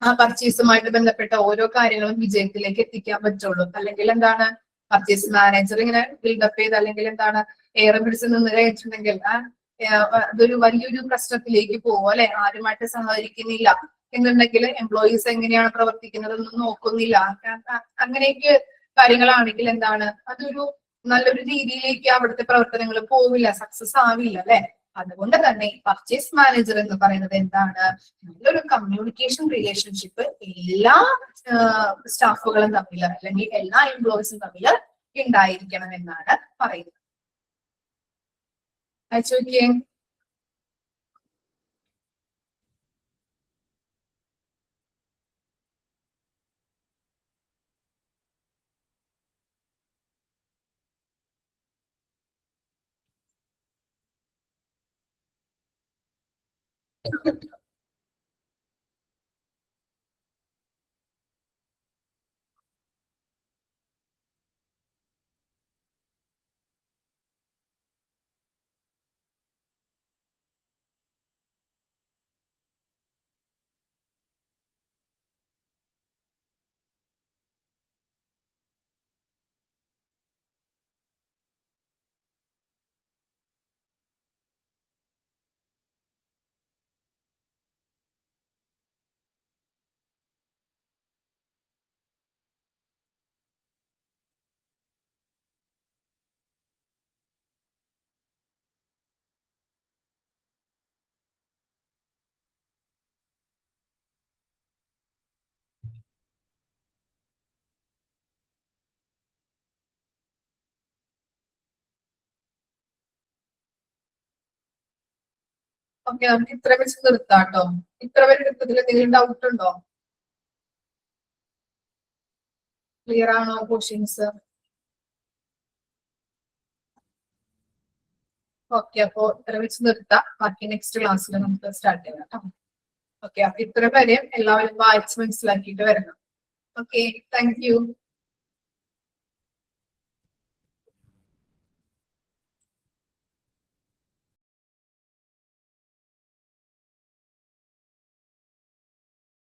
ആ പർച്ചേസുമായിട്ട് ബന്ധപ്പെട്ട ഓരോ കാര്യങ്ങളും വിജയത്തിലേക്ക് എത്തിക്കാൻ പറ്റുള്ളൂ. അല്ലെങ്കിൽ എന്താണ്? പർച്ചേസ് മാനേജർ ഇങ്ങനെ ബിൽഡപ്പ് ചെയ്ത് അല്ലെങ്കിൽ എന്താണ് ഏറെ പിടിച്ച് നിന്ന് കഴിഞ്ഞിട്ടുണ്ടെങ്കിൽ അതൊരു വലിയൊരു പ്രശ്നത്തിലേക്ക് പോകും അല്ലെ? ആരുമായിട്ട് സഹകരിക്കുന്നില്ല എന്നുണ്ടെങ്കിൽ എംപ്ലോയീസ് എങ്ങനെയാണ് പ്രവർത്തിക്കുന്നത് ഒന്നും നോക്കുന്നില്ല. അങ്ങനെയൊക്കെ കാര്യങ്ങളാണെങ്കിൽ എന്താണ്? അതൊരു നല്ലൊരു രീതിയിലേക്ക് അവിടുത്തെ പ്രവർത്തനങ്ങൾ പോവില്ല, സക്സസ് ആവില്ല അല്ലെ? അതുകൊണ്ട് തന്നെ പർച്ചേസ് മാനേജർ എന്ന് പറയുന്നത് എന്താണ്? നല്ലൊരു കമ്മ്യൂണിക്കേഷൻ റിലേഷൻഷിപ്പ് എല്ലാ സ്റ്റാഫുകളും തമ്മിൽ അല്ലെങ്കിൽ എല്ലാ എംപ്ലോയീസും തമ്മിൽ ഉണ്ടായിരിക്കണം എന്നാണ് പറയുന്നത്. അയച്ചോക്കിയേ. ഓക്കെ, നമുക്ക് ഇത്ര വെച്ച് നിർത്താട്ടോ. ഇത്ര വരെ എടുത്തതിൽ എന്തെങ്കിലും ഡൗട്ട് ഉണ്ടോ? ക്ലിയർ ആണോ ക്വസ്റ്റ്യൻസ്? ഓക്കെ, അപ്പോ ഇത്ര വെച്ച് നിർത്താം. ബാക്കി നെക്സ്റ്റ് ക്ലാസ്സിൽ നമുക്ക് സ്റ്റാർട്ട് ചെയ്യാം കേട്ടോ. ഓക്കെ, അപ്പൊ ഇത്ര വരെ എല്ലാവരും വായിച്ച് മനസ്സിലാക്കിയിട്ട് വരണം. Okay, thank you.